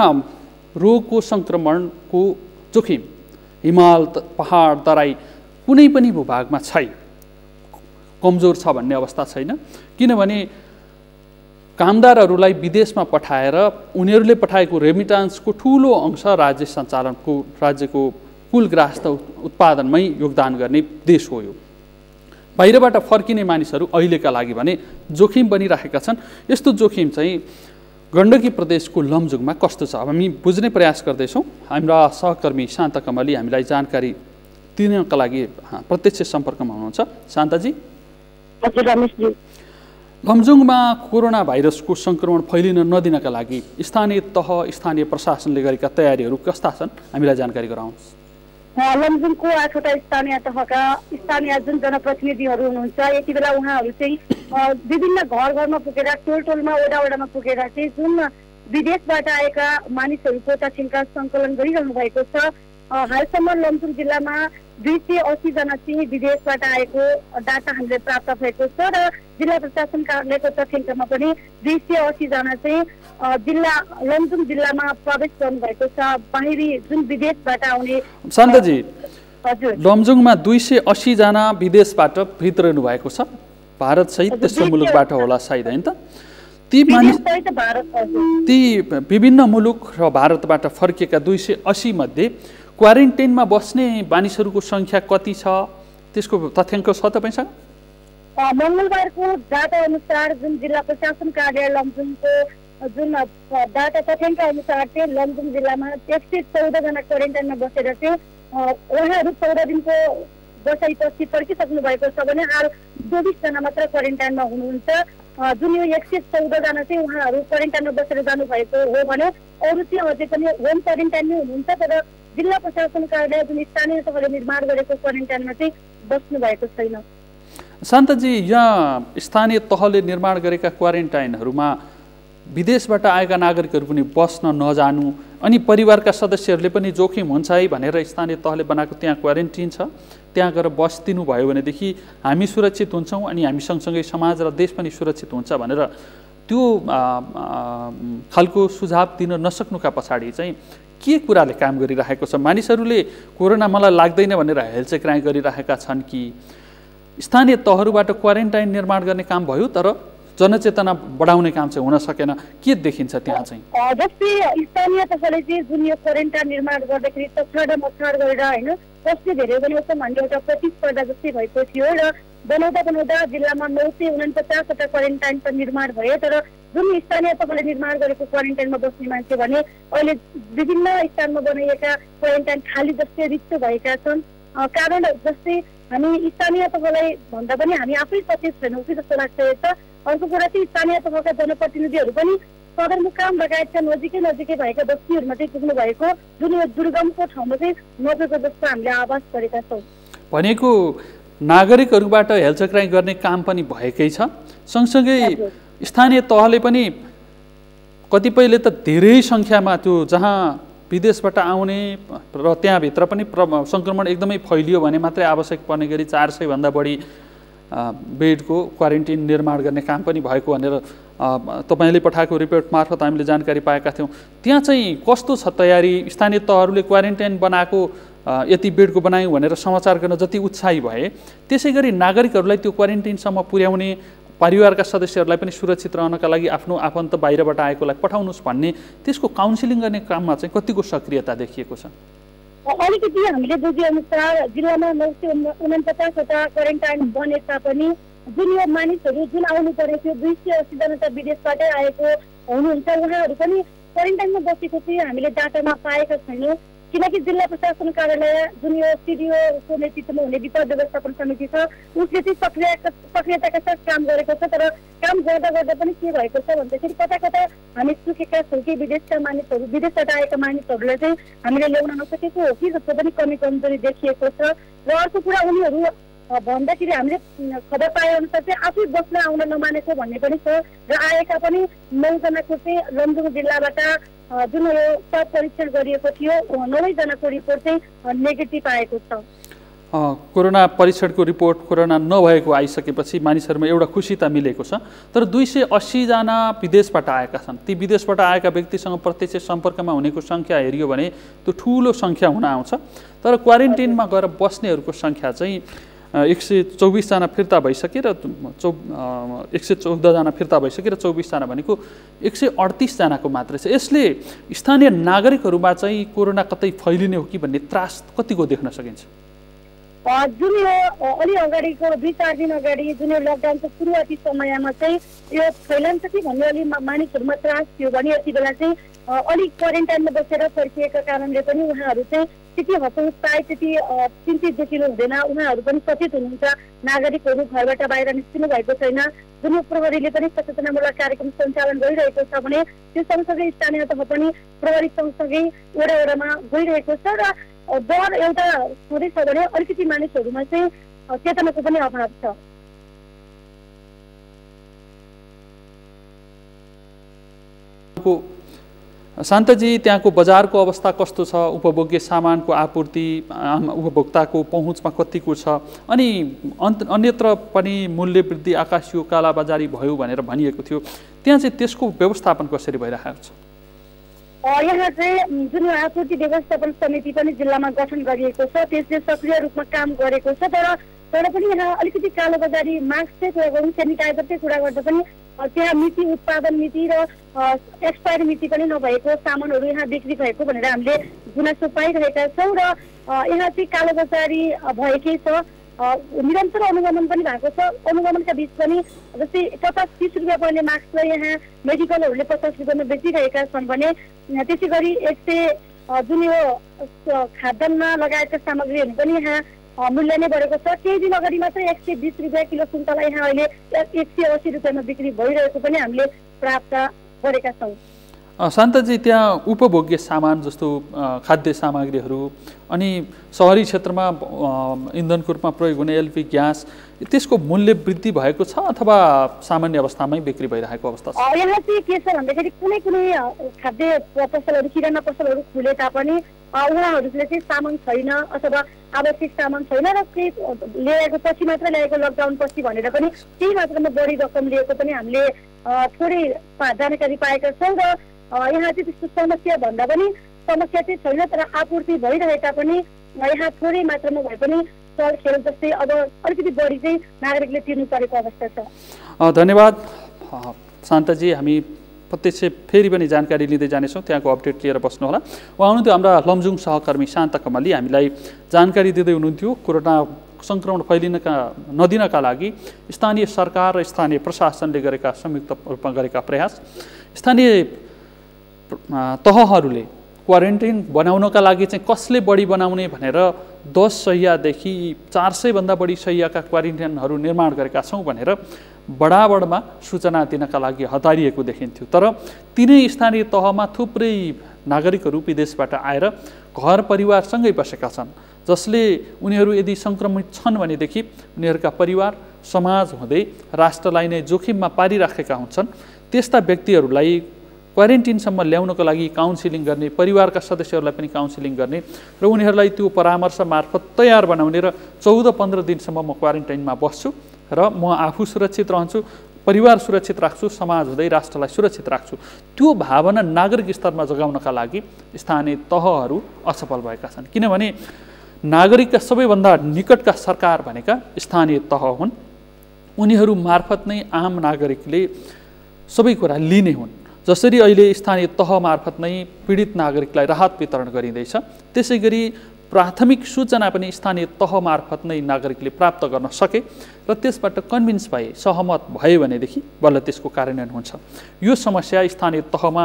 रोगको सङ्क्रमणको जोखिम हिमाल, पहाड, तराई कुनै पनि भूभागमा छैन, कमजोर छ भन्ने अवस्था छैन। किनभने कामदारहरूलाई विदेशमा पठाएर उनीहरूले पठाएको रेमिटान्सको ठुलो अंश राज्य सञ्चालनको, राज्यको कुल ग्राहस्थ उत्पादनमै योगदान गर्ने देश हो यो। बाहिरबाट फर्किने मानिसहरू अहिलेका लागि भने जोखिम बनिरहेका छन्। यस्तो जोखिम चाहिँ गण्डकी प्रदेशको लमजुङमा कस्तो छ हामी बुझ्ने प्रयास गर्दैछौँ। हाम्रा सहकर्मी शान्ता कमली हामीलाई जानकारी दिनका लागि प्रत्यक्ष सम्पर्कमा हुनुहुन्छ। शान्ताजी। हजुर रमेशजी। लमजुङमा कोरोना भाइरसको सङ्क्रमण फैलिन नदिनका लागि स्थानीय तह, स्थानीय प्रशासनले गरेका तयारीहरू कस्ता छन् हामीलाई जानकारी गराउनुहोस्। लमजुङको 8वटा स्थानीय तहका स्थानीय जुन जनप्रतिनिधिहरू हुनुहुन्छ, यति बेला उहाँहरू चाहिँ विभिन्न घर घरमा पुगेर, टोल टोलमा, वडा वडामा पुगेर चाहिँ जुन विदेशबाट आएका मानिसहरूको तथ्याङ्क सङ्कलन गरिरहनु भएको छ। हालसम्म लमजुङ जिल्लामा 280 जना चाहिँ विदेशबाट आएको डाटा हामीले प्राप्त भएको छ र जिल्ला प्रशासन कार्यालयको तथ्याङ्कमा पनि 280 जना चाहिँ लमजुङ जिल्लामा प्रवेश गर्नुभएको छ। बाहिरी जुन विदेशबाट आउने शान्ताजी, हजुर लमजुङमा 280 जना विदेशबाट भित्रनु भएको छ, भारत सहित तेस्रो मुलुकबाट होला सायद, हैन त? ती विभिन्न मुलुक र भारतबाट फर्किएका 280 मध्ये क्वारेन्टाइनमा बस्ने मानिसहरूको सङ्ख्या कति छ, त्यसको तथ्याङ्क छ तपाईँसँग? मङ्गलबारको डाटा अनुसार जुन जिल्ला प्रशासन कार्यालय लमजुङको जुन डाटा तथ्याङ्क अनुसार चाहिँ लमजुङ जिल्लामा 114 जना क्वारेन्टाइनमा बसेर चाहिँ उहाँहरू 14 दिनको बसाइपछि फर्किसक्नु भएको छ भने हाल 24 जना मात्र क्वारेन्टाइनमा हुनुहुन्छ। जुन यो 114 जना चाहिँ उहाँहरू क्वारेन्टाइनमा बसेर जानुभएको हो भने अरू चाहिँ अझै पनि होम क्वारेन्टाइनमै हुनुहुन्छ, तर जिल्ला प्रशासन कार्यालय जुन स्थानीय तहले निर्माण गरेको क्वारेन्टाइनमा चाहिँ बस्नु भएको छैन। शान्ताजी, यहाँ स्थानीय तहले निर्माण गरेका क्वारेन्टाइनहरूमा विदेशबाट आएका नागरिकहरू पनि बस्न नजानु अनि परिवारका सदस्यहरूले पनि जोखिम हुन्छ है भनेर स्थानीय तहले बनाएको त्यहाँ क्वारेन्टिन छ, त्यहाँ गएर बस्दिनु भयो भनेदेखि हामी सुरक्षित हुन्छौँ अनि हामी सँगसँगै समाज र देश पनि सुरक्षित हुन्छ भनेर त्यो खालको सुझाव दिन नसक्नुका पछाडि चाहिँ के कुराले काम गरिरहेको छ? मानिसहरूले कोरोना मलाई लाग्दैन भनेर हेलचेक्राइ गरिरहेका छन् कि स्थानीय तहहरूबाट क्वारेन्टाइन निर्माण गर्ने काम भयो तर जनचेतना बढाउने काम चाहिँ हुन सकेन? के देखिन्छ त्यहाँ चाहिँ? जस्तै स्थानीय तहले चाहिँ जुन यो क्वारेन्टाइन निर्माण गर्दाखेरि तछाड मछाड गरेर होइन कसले धेरै बनाउँछ भन्ने एउटा प्रतिस्पर्धा जस्तै भएको थियो र बनाउँदा जिल्लामा 949वटा क्वारेन्टाइन त निर्माण भयो। तर जुन स्थानीय तहले निर्माण गरेको क्वारेन्टाइनमा बस्ने मान्छे भने अहिले विभिन्न स्थानमा बनाइएका क्वारेन्टाइन खाली जस्तै रिक्त भएका छन्। कारण जस्तै हामी स्थानीय तहलाई भन्दा पनि हामी आफै सचेत छैनौँ कि जस्तो लाग्छ। यता अर्को कुरा चाहिँ स्थानीय तहका जनप्रतिनिधिहरू पनि सदरमुकाम लगायतका नजिकै भएका बस्तीहरूमा चाहिँ पुग्नु भएको, जुन यो दुर्गमको ठाउँमा चाहिँ नपुगेको जस्तो हामीले आभास गरेका छौँ। भनेको नागरिकहरूबाट हेलचक्राइ गर्ने काम पनि भएकै छ, सँगसँगै स्थानीय तहले पनि कतिपयले त धेरै सङ्ख्यामा त्यो जहाँ विदेशबाट आउने र त्यहाँभित्र पनि सङ्क्रमण एकदमै फैलियो भने मात्रै आवश्यक पर्ने गरी 400 भन्दा बढी बेडको क्वारेन्टिन निर्माण गर्ने काम पनि भएको भनेर तपाईँले पठाएको रिपोर्ट मार्फत हामीले जानकारी पाएका थियौँ। त्यहाँ चाहिँ कस्तो छ तयारी? स्थानीय तहहरूले क्वारेन्टाइन बनाएको यति बेडको बनायौँ भनेर समाचार गर्न जति उत्साही भए त्यसै गरी नागरिकहरूलाई त्यो क्वारेन्टाइनसम्म पुर्याउने, परिवारका सदस्यहरूलाई पनि सुरक्षित रहनका लागि आफ्नो आफन्त बाहिरबाट आएकोलाई पठाउनुहोस् भन्ने त्यसको काउन्सिलिङ गर्ने काममा चाहिँ कतिको सक्रियता देखिएको छ? अलिकति हामीले बुझेअनुसार जिल्लामा 949वटा क्वारेन्टाइन बने तापनि जुन यो मानिसहरू जुन आउनु परेको थियो 280 जना त विदेशबाटै आएको हुनुहुन्छ, उहाँहरू पनि क्वारेन्टाइनमा बसेको चाहिँ हामीले डाटामा पाएका छैनौँ। किनकि जिल्ला प्रशासन कार्यालय जुन यो सिडिओको नेतृत्वमा हुने विपद व्यवस्थापन समिति छ उसले चाहिँ सक्रियताका साथ काम गरेको छ। तर काम गर्दा पनि के भएको छ भन्दाखेरि कता हामी चुकेका छौँ कि विदेशका मानिसहरू विदेशबाट आएका मानिसहरूलाई चाहिँ हामीले ल्याउन नसकेको हो कि जस्तो पनि कमजोरी देखिएको छ। र अर्को कुरा उनीहरू भन्दाखेरि हामीले खबर पाए अनुसार चाहिँ आफै बस्न आउन नमानेको भन्ने पनि छ र आएका पनि 9 जनाको चाहिँ लमजुङ जिल्लाबाट जुन यो स्वाब परीक्षण गरिएको थियो 9 जनाको रिपोर्ट चाहिँ नेगेटिभ आएको छ। कोरोना परीक्षणको रिपोर्ट कोरोना नभएको आइसकेपछि मानिसहरूमा एउटा खुसी त मिलेको छ। तर 280 जना विदेशबाट आएका छन्। ती विदेशबाट आएका व्यक्तिसँग प्रत्यक्ष सम्पर्कमा हुनेको सङ्ख्या हेरियो भने त्यो ठुलो सङ्ख्या हुन आउँछ। तर क्वारेन्टिनमा गएर बस्नेहरूको सङ्ख्या चाहिँ 124 जना फिर्ता भइसके र 114 जना फिर्ता भइसके र 24 जना भनेको 138 जनाको मात्रै छ। यसले स्थानीय नागरिकहरूमा चाहिँ कोरोना कतै फैलिने हो कि भन्ने त्रास कतिको देख्न सकिन्छ? जुन यो अलि अगाडिको 2-4 दिन अगाडि जुन यो लकडाउनको सुरुवाती समयमा चाहिँ यो फैलान्छ कि भन्ने अलि मानिसहरूमा त्रास थियो भने यति बेला चाहिँ अलिक क्वारेन्टाइनमा बसेर फर्किएका कारणले पनि उहाँहरू चाहिँ त्यति हतोत्साहित पाए त्यति चिन्तित देखिनु हुँदैन। उहाँहरू पनि सचेत हुनुहुन्छ। नागरिकहरू घरबाट बाहिर निस्किनु भएको छैन। जुन यो प्रहरीले पनि सचेतनामूलक कार्यक्रम सञ्चालन गरिरहेको छ भने त्यो सँगसँगै स्थानीय तह पनि प्रहरी सँगसँगै वडामा गइरहेको छ र डर एउटा हुँदैछ भने अलिकति मानिसहरूमा चाहिँ चेतनाको पनि अभाव छ। शान्तजी, त्यहाँको बजारको अवस्था कस्तो छ? उपभोग्य सामानको आपूर्ति उपभोक्ताको पहुँचमा कतिको छ? अनि अन्यत्र पनि मूल्य वृद्धि आकाशियो कालाबजारी भयो भनेर भनिएको थियो, त्यहाँ चाहिँ त्यसको व्यवस्थापन कसरी भइरहेको छ? यहाँ चाहिँ जुन आपूर्ति व्यवस्थापन समिति पनि जिल्लामा गठन गरिएको छ, त्यसले सक्रिय रूपमा काम गरेको छ। तर पनि यहाँ अलिकति कालोबजारी मास्ककै कुरा गरौँ, सेनिटाइजरकै कुरा गर्दा पनि त्यहाँ मिति उत्पादन मिति र एक्सपायरी मिति पनि नभएको सामानहरू यहाँ बिक्री भएको भनेर हामीले गुनासो पाइरहेका छौँ। र यहाँ चाहिँ कालोबजारी भएकै छ। निरन्तर अनुगमन पनि भएको छ। अनुगमनका बिच पनि जस्तै 50-30 रुपियाँ पर्ने मास्कलाई यहाँ मेडिकलहरूले 50 रुपियाँमा बेचिरहेका छन् भने त्यसै गरी 100 जुन यो खाद्यान्न लगायतका सामग्रीहरू पनि यहाँ मूल्य नै बढेको छ। केही दिन अगाडि मात्रै 120 रुपियाँ किलो सुन्तला यहाँ अहिले 180 रुपियाँमा बिक्री भइरहेको पनि हामीले प्राप्त गरेका छौँ। शान्तजी, त्यहाँ उपभोग्य सामान जस्तो खाद्य सामग्रीहरू अनि सहरी क्षेत्रमा इन्धनको रूपमा प्रयोग हुने एलपी ग्यास, त्यसको मूल्य वृद्धि भएको छ अथवा सामान्य अवस्थामै बिक्री भइरहेको अवस्था छ? यहाँ चाहिँ के छ भन्दाखेरि कुनै कुनै खाद्य पसलहरू, किराना पसलहरू खुले तापनि उहाँहरूले चाहिँ सामान छैन अथवा आवश्यक सामान छैन र केही ल्याएको पछि मात्र ल्याएको, लकडाउन पछि भनेर पनि केही मात्रामा बढी रकम लिएको पनि हामीले थोरै जानकारी पाएका छौँ। र यहाँ चाहिँ त्यस्तो समस्या भन्दा पनि समस्या चाहिँ छैन, तर आपूर्ति भइरहे तापनि यहाँ थोरै मात्रामा भए पनि चलखेल जस्तै अब अलिकति बढी चाहिँ नागरिकले तिर्नु परेको अवस्था छ। धन्यवाद शान्तजी, हामी प्रत्यक्ष फेरि पनि जानकारी लिँदै जानेछौँ, त्यहाँको अपडेट लिएर बस्नुहोला। उहाँ हुनुहुन्थ्यो हाम्रा लमजुङ सहकर्मी शान्त कमली, हामीलाई जानकारी दिँदै हुनुहुन्थ्यो कोरोना सङ्क्रमण नदिनका लागि स्थानीय सरकार र स्थानीय प्रशासनले गरेका संयुक्त रूपमा गरेका प्रयास, स्थानीय तहहरूले क्वारेन्टाइन बनाउनका लागि चाहिँ कसले बढी बनाउने भनेर 10 शय्यादेखि 400 भन्दा बढी शय्याका क्वारेन्टाइनहरू निर्माण गरेका छौँ भनेर बडाबडमा सूचना दिनका लागि हतारिएको देखिन्थ्यो। तर तिनै स्थानीय तहमा थुप्रै नागरिकहरू विदेशबाट आएर घर परिवारसँगै बसेका छन्, जसले उनीहरू यदि सङ्क्रमित छन् भनेदेखि उनीहरूका परिवार समाज हुँदै राष्ट्रलाई नै जोखिममा पारिराखेका हुन्छन्। त्यस्ता व्यक्तिहरूलाई क्वारेन्टिनसम्म ल्याउनको लागि काउन्सिलिङ गर्ने, परिवारका सदस्यहरूलाई पनि काउन्सिलिङ गर्ने र उनीहरूलाई त्यो परामर्श मार्फत तयार बनाउने र 14-15 दिनसम्म म क्वारेन्टाइनमा बस्छु र म आफू सुरक्षित रहन्छु, परिवार सुरक्षित राख्छु, समाज हुँदै राष्ट्रलाई सुरक्षित राख्छु, त्यो भावना नागरिक स्तरमा जगाउनका लागि स्थानीय तहहरू असफल भएका छन्। किनभने नागरिकका सबैभन्दा निकटका सरकार भनेका स्थानीय तह हुन्। उनीहरू मार्फत नै आम नागरिकले सबै कुरा लिने हुन्। जसरी अहिले स्थानीय तह मार्फत नै पीडित नागरिकलाई राहत वितरण गरिँदैछ, त्यसै गरी प्राथमिक सूचना पनि स्थानीय तह मार्फत नै नागरिकले प्राप्त गर्न सके र त्यसबाट कन्भिन्स भए, सहमत भयो भनेदेखि बल्ल त्यसको कार्यान्वयन हुन्छ। यो समस्या स्थानीय तहमा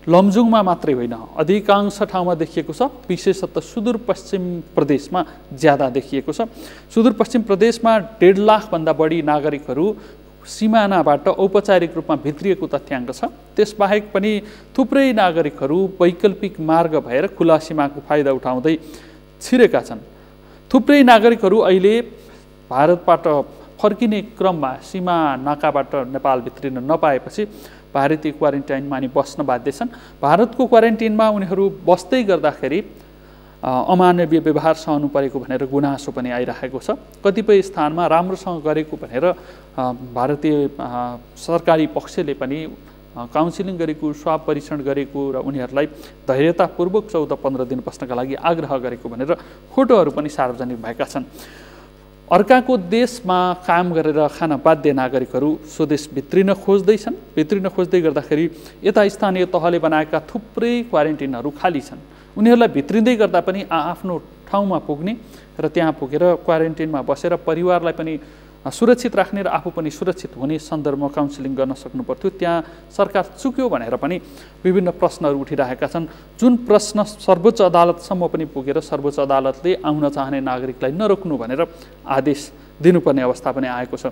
लमजुङमा मात्रै होइन, अधिकांश ठाउँमा देखिएको छ, विशेषतः सुदूरपश्चिम प्रदेशमा ज्यादा देखिएको छ। सुदूरपश्चिम प्रदेशमा 1.5 लाखभन्दा बढी नागरिकहरू सीमानाबाट औपचारिक रूपमा भित्रिएको तथ्याङ्क छ। त्यसबाहेक पनि थुप्रै नागरिकहरू वैकल्पिक मार्ग भएर खुला सीमाको फाइदा उठाउँदै छिरेका छन्। थुप्रै नागरिकहरू अहिले भारतबाट फर्किने क्रममा सीमा नाकाबाट नेपाल भित्रिन नपाएपछि भारतीय क्वारेन्टाइनमा नि बस्न बाध्य छन्। भारतको क्वारेन्टाइनमा उनीहरू बस्दै गर्दाखेरि अमानवीय व्यवहार सहनु परेको भनेर गुनासो पनि आइरहेको छ। कतिपय स्थानमा राम्रोसँग गरेको भनेर भारतीय सरकारी पक्षले पनि काउन्सिलिङ गरेको, स्वाब परीक्षण गरेको र उनीहरूलाई धैर्यतापूर्वक 14-15 दिन बस्नका लागि आग्रह गरेको भनेर फोटोहरू पनि सार्वजनिक भएका छन्। अर्काको देशमा काम गरेर खान बाध्य नागरिकहरू स्वदेश भित्रिन खोज्दैछन्। भित्रिन खोज्दै गर्दाखेरि यता स्थानीय तहले बनाएका थुप्रै क्वारेन्टिनहरू खाली छन्। उनीहरूलाई भित्रिँदै गर्दा पनि आफ्नो ठाउँमा पुग्ने र त्यहाँ पुगेर क्वारेन्टिनमा बसेर परिवारलाई पनि सुरक्षित राख्ने र आफू पनि सुरक्षित हुने सन्दर्भमा काउन्सिलिङ गर्न सक्नु पर्थ्यो। त्यहाँ सरकार चुक्यो भनेर पनि विभिन्न प्रश्नहरू उठिरहेका छन्, जुन प्रश्न सर्वोच्च अदालतसम्म पनि पुगेर सर्वोच्च अदालतले आउन चाहने नागरिकलाई नरोक्नु भनेर आदेश दिनुपर्ने अवस्था पनि आएको छ।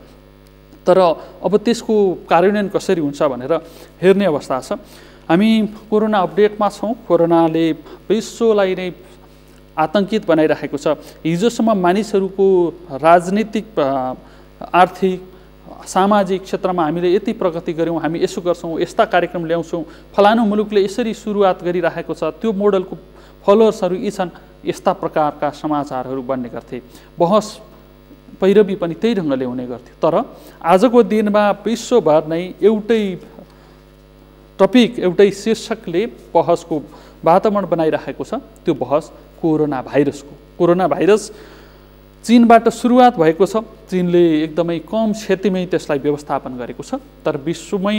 तर अब त्यसको कार्यान्वयन कसरी हुन्छ भनेर हेर्ने अवस्था छ। हामी कोरोना अपडेटमा छौँ। कोरोनाले विश्वलाई नै आतंकित बनाइरहेको छ। हिजोसम्म मानिसहरूको राजनीतिक, आर्थिक, सामाजिक क्षेत्रमा हामीले यति प्रगति गऱ्यौँ, हामी यसो गर्छौँ, यस्ता कार्यक्रम ल्याउँछौँ, फलानु मुलुकले यसरी सुरुवात गरिरहेको छ, त्यो मोडलको फलोवर्सहरू यी छन्, यस्ता प्रकारका समाचारहरू बन्ने गर्थे। बहस पैरवी पनि त्यही ढङ्गले हुने गर्थ्यो। तर आजको दिनमा विश्वभर नै एउटै टपिक, एउटै शीर्षकले बहसको वातावरण बनाइरहेको छ। त्यो बहस कोरोना भाइरसको। कोरोना भाइरस चीनबाट सुरुवात भएको छ। चीनले एकदमै कम क्षतिमै त्यसलाई व्यवस्थापन गरेको छ, तर विश्वमै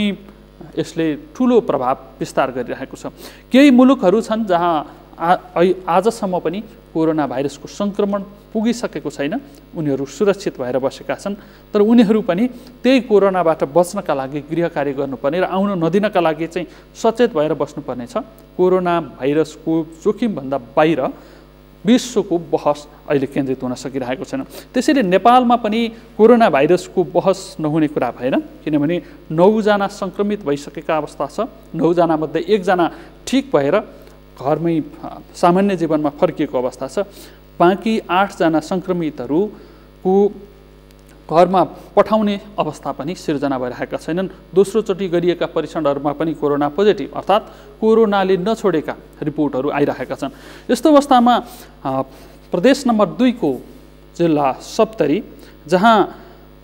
यसले ठुलो प्रभाव विस्तार गरिरहेको छ। केही मुलुकहरू छन् जहाँ आजसम्म पनि कोरोना भाइरसको सङ्क्रमण पुगिसकेको छैन, उनीहरू सुरक्षित भएर बसेका छन्। तर उनीहरू पनि त्यही कोरोनाबाट बच्नका लागि गृह कार्य गर्नुपर्ने र आउन नदिनका लागि चाहिँ सचेत भएर बस्नुपर्ने छ। कोरोना भाइरसको जोखिमभन्दा बाहिर विश्वको बहस अहिले केन्द्रित हुन सकिरहेको छैन। त्यसैले नेपालमा पनि कोरोना भाइरसको बहस नहुने कुरा भएन, किनभने 9 जना सङ्क्रमित भइसकेका अवस्था छ। 9 जना मध्ये 1 जना ठिक भएर घरमै सामान्य जीवनमा फर्किएको अवस्था छ। बाँकी 8 जना सङ्क्रमितहरूको घरमा पठाउने अवस्था पनि सिर्जना भइरहेका छैनन्। दोस्रोचोटि गरिएका परीक्षणहरूमा पनि कोरोना पोजिटिभ अर्थात् कोरोनाले नछोडेका रिपोर्टहरू आइरहेका छन्। यस्तो अवस्थामा प्रदेश नम्बर 2 को जिल्ला सप्तरी, जहाँ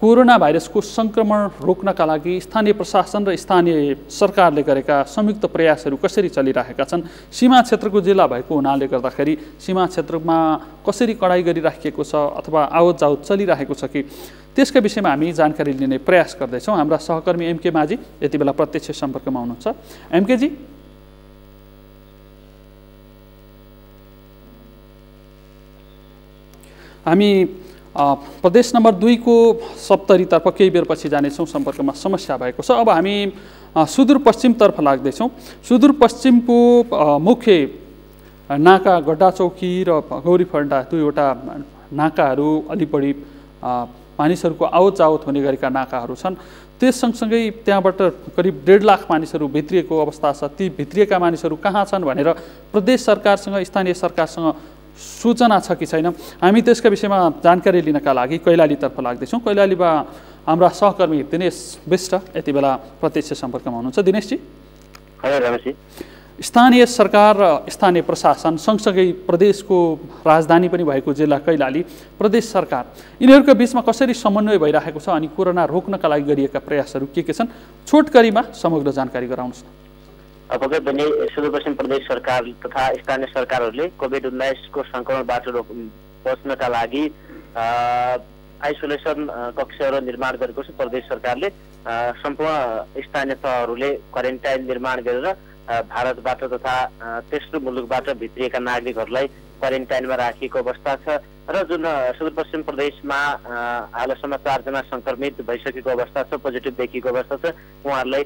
कोरोना भाइरसको सङ्क्रमण रोक्नका लागि स्थानीय प्रशासन र स्थानीय सरकारले गरेका संयुक्त प्रयासहरू कसरी चलिरहेका छन्, सीमा क्षेत्रको जिल्ला भएको हुनाले गर्दाखेरि सीमा क्षेत्रमा कसरी कडाई गरिराखिएको छ अथवा आवत जावत चलिरहेको छ कि, त्यसका विषयमा हामी जानकारी लिने प्रयास गर्दैछौँ। हाम्रा सहकर्मी एमके माझी यति बेला प्रत्यक्ष सम्पर्कमा हुनुहुन्छ। एमकेजी, हामी प्रदेश नम्बर 2 को सप्तरीतर्फ केही बेरपछि जानेछौँ। सम्पर्कमा समस्या भएको छ। अब हामी सुदूरपश्चिमतर्फ लाग्दैछौँ। सुदूरपश्चिमको मुख्य नाका गड्डा चौकी र गौरीफन्टा 2वटा नाकाहरू अलि बढी मानिसहरूको आवत जावत हुने गरेका नाकाहरू छन्। त्यस सँगसँगै त्यहाँबाट करिब 1.5 लाख मानिसहरू भित्रिएको अवस्था छ। ती भित्रिएका मानिसहरू कहाँ छन् भनेर प्रदेश सरकारसँग स्थानीय सरकारसँग सूचना छ कि छैन, हामी त्यसका विषयमा जानकारी लिनका लागि कैलालीतर्फ लाग्दैछौँ। कैलालीमा हाम्रा सहकर्मी दिनेश विष्ट यति बेला प्रत्यक्ष सम्पर्कमा हुनुहुन्छ। दिनेशजी, स्थानीय सरकार र स्थानीय प्रशासन सँगसँगै प्रदेशको राजधानी पनि भएको जिल्ला कैलाली, प्रदेश सरकार, यिनीहरूका बिचमा कसरी समन्वय भइरहेको छ अनि कोरोना रोक्नका लागि गरिएका प्रयासहरू के छन्, छोटकरीमा समग्र जानकारी गराउनुहोस् न। पक्कै पनि सुदूरपश्चिम प्रदेश सरकार तथा स्थानीय सरकारहरूले कोभिड-19 को सङ्क्रमणबाट बच्नका लागि आइसोलेसन कक्षहरू निर्माण गरेको छ। प्रदेश सरकारले सम्पूर्ण स्थानीय तहहरूले क्वारेन्टाइन निर्माण गरेर भारतबाट तथा तेस्रो मुलुकबाट भित्रिएका नागरिकहरूलाई क्वारेन्टाइनमा राखिएको अवस्था छ र जुन सुदूरपश्चिम प्रदेशमा हालसम्म 4 जना सङ्क्रमित भइसकेको अवस्था छ, पोजिटिभ देखिएको अवस्था छ, उहाँहरूलाई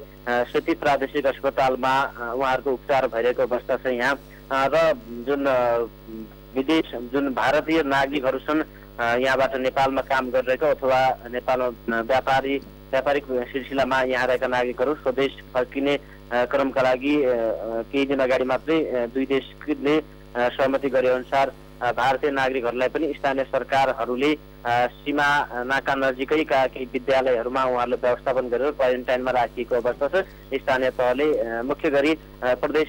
सेती प्रादेशिक अस्पतालमा उहाँहरूको उपचार भइरहेको अवस्था छ यहाँ। र जुन विदेश जुन भारतीय नागरिकहरू छन् यहाँबाट नेपालमा काम गरिरहेको अथवा नेपालमा व्यापारिक सिलसिलामा यहाँ रहेका नागरिकहरू स्वदेश फर्किने क्रमका लागि केही दिन अगाडि मात्रै 2 देशले सहमति गरे अनुसार भारतीय नागरिकहरूलाई पनि स्थानीय सरकारहरूले सीमा नाका नजिकैका केही विद्यालयहरूमा उहाँहरूले व्यवस्थापन गरेर क्वारेन्टाइनमा राखिएको अवस्था छ। स्थानीय तहले मुख्य गरी प्रदेश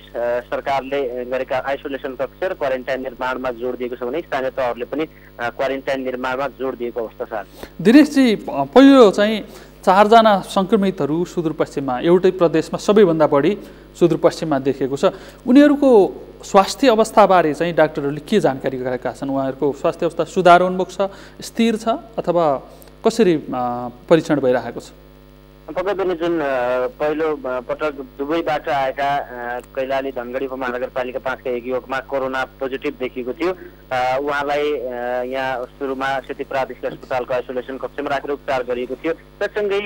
सरकारले गरेका आइसोलेसन कक्ष र क्वारेन्टाइन निर्माणमा जोड दिएको छ भने स्थानीय तहहरूले पनि क्वारेन्टाइन निर्माणमा जोड दिएको अवस्था छ। दिनेशजी, पहिलो चाहिँ 4 जना सङ्क्रमितहरू सुदूरपश्चिममा एउटै प्रदेशमा सबैभन्दा बढी सुदूरपश्चिममा देखिएको छ। उनीहरूको स्वास्थ्य अवस्थाबारे चाहिँ डाक्टरहरूले के जानकारी गरेका छन्? उहाँहरूको स्वास्थ्य अवस्था सुधारोन्मुख छ, स्थिर छ अथवा कसरी परीक्षण भइरहेको छ? पक्कै पनि जुन पहिलो पटक दुबईबाट आएका कैलाली धनगढी उपमहानगरपालिका 5 का एक युवकमा कोरोना पोजिटिभ देखिएको थियो। उहाँलाई यहाँ सुरुमा सेती प्रादेशिक अस्पतालको आइसोलेसन कक्षमा राखेर उपचार गरिएको थियो। त्यससँगै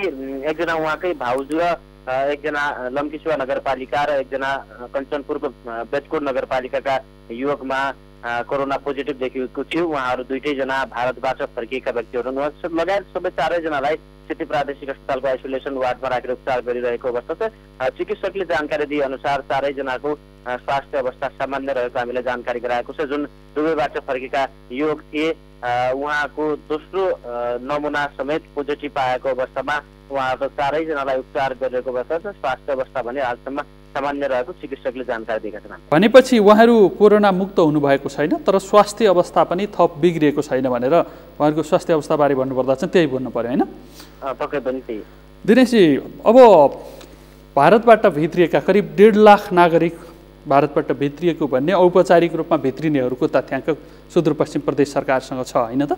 एकजना उहाँकै भाउजू र एकजना लम्कीसुवा नगरपालिका र एकजना कञ्चनपुरको बेचकोट नगरपालिकाका युवकमा कोरोना पोजिटिभ देखिएको थियो। उहाँहरू दुईटै जना भारतबाट फर्किएका व्यक्तिहरू लगायत सबै 4 जनालाई सेती प्रादेशिक अस्पतालको आइसोलेसन वार्डमा राखेर उपचार गरिरहेको अवस्था छ। चिकित्सकले जानकारी दिए अनुसार 4 जनाको स्वास्थ्य अवस्था सामान्य रहेको हामीलाई जानकारी गराएको छ। जुन दुबईबाट फर्केका युवक थिए उहाँको दोस्रो नमुना समेत पोजिटिभ आएको अवस्थामा उहाँहरू 4 जनालाई उपचार गरिरहेको अवस्था छ। स्वास्थ्य अवस्था भने हालसम्म सामान्य रहेको चिकित्सकले जानकारी दिएका छन्। भनेपछि उहाँहरू कोरोना मुक्त हुनुभएको छैन, तर स्वास्थ्य अवस्था पनि थप बिग्रिएको छैन भनेर उहाँहरूको स्वास्थ्य अवस्थाबारे भन्नुपर्दा चाहिँ त्यही भन्नु पर्यो, होइन? पक्कै पनि त्यही। दिनेशजी, अब भारतबाट भित्रिएका करिब 1.5 लाख नागरिक भारतबाट भित्रिएको भन्ने औपचारिक रूपमा भित्रिनेहरूको तथ्याङ्क सुदूरपश्चिम प्रदेश सरकारसँग छ, होइन त?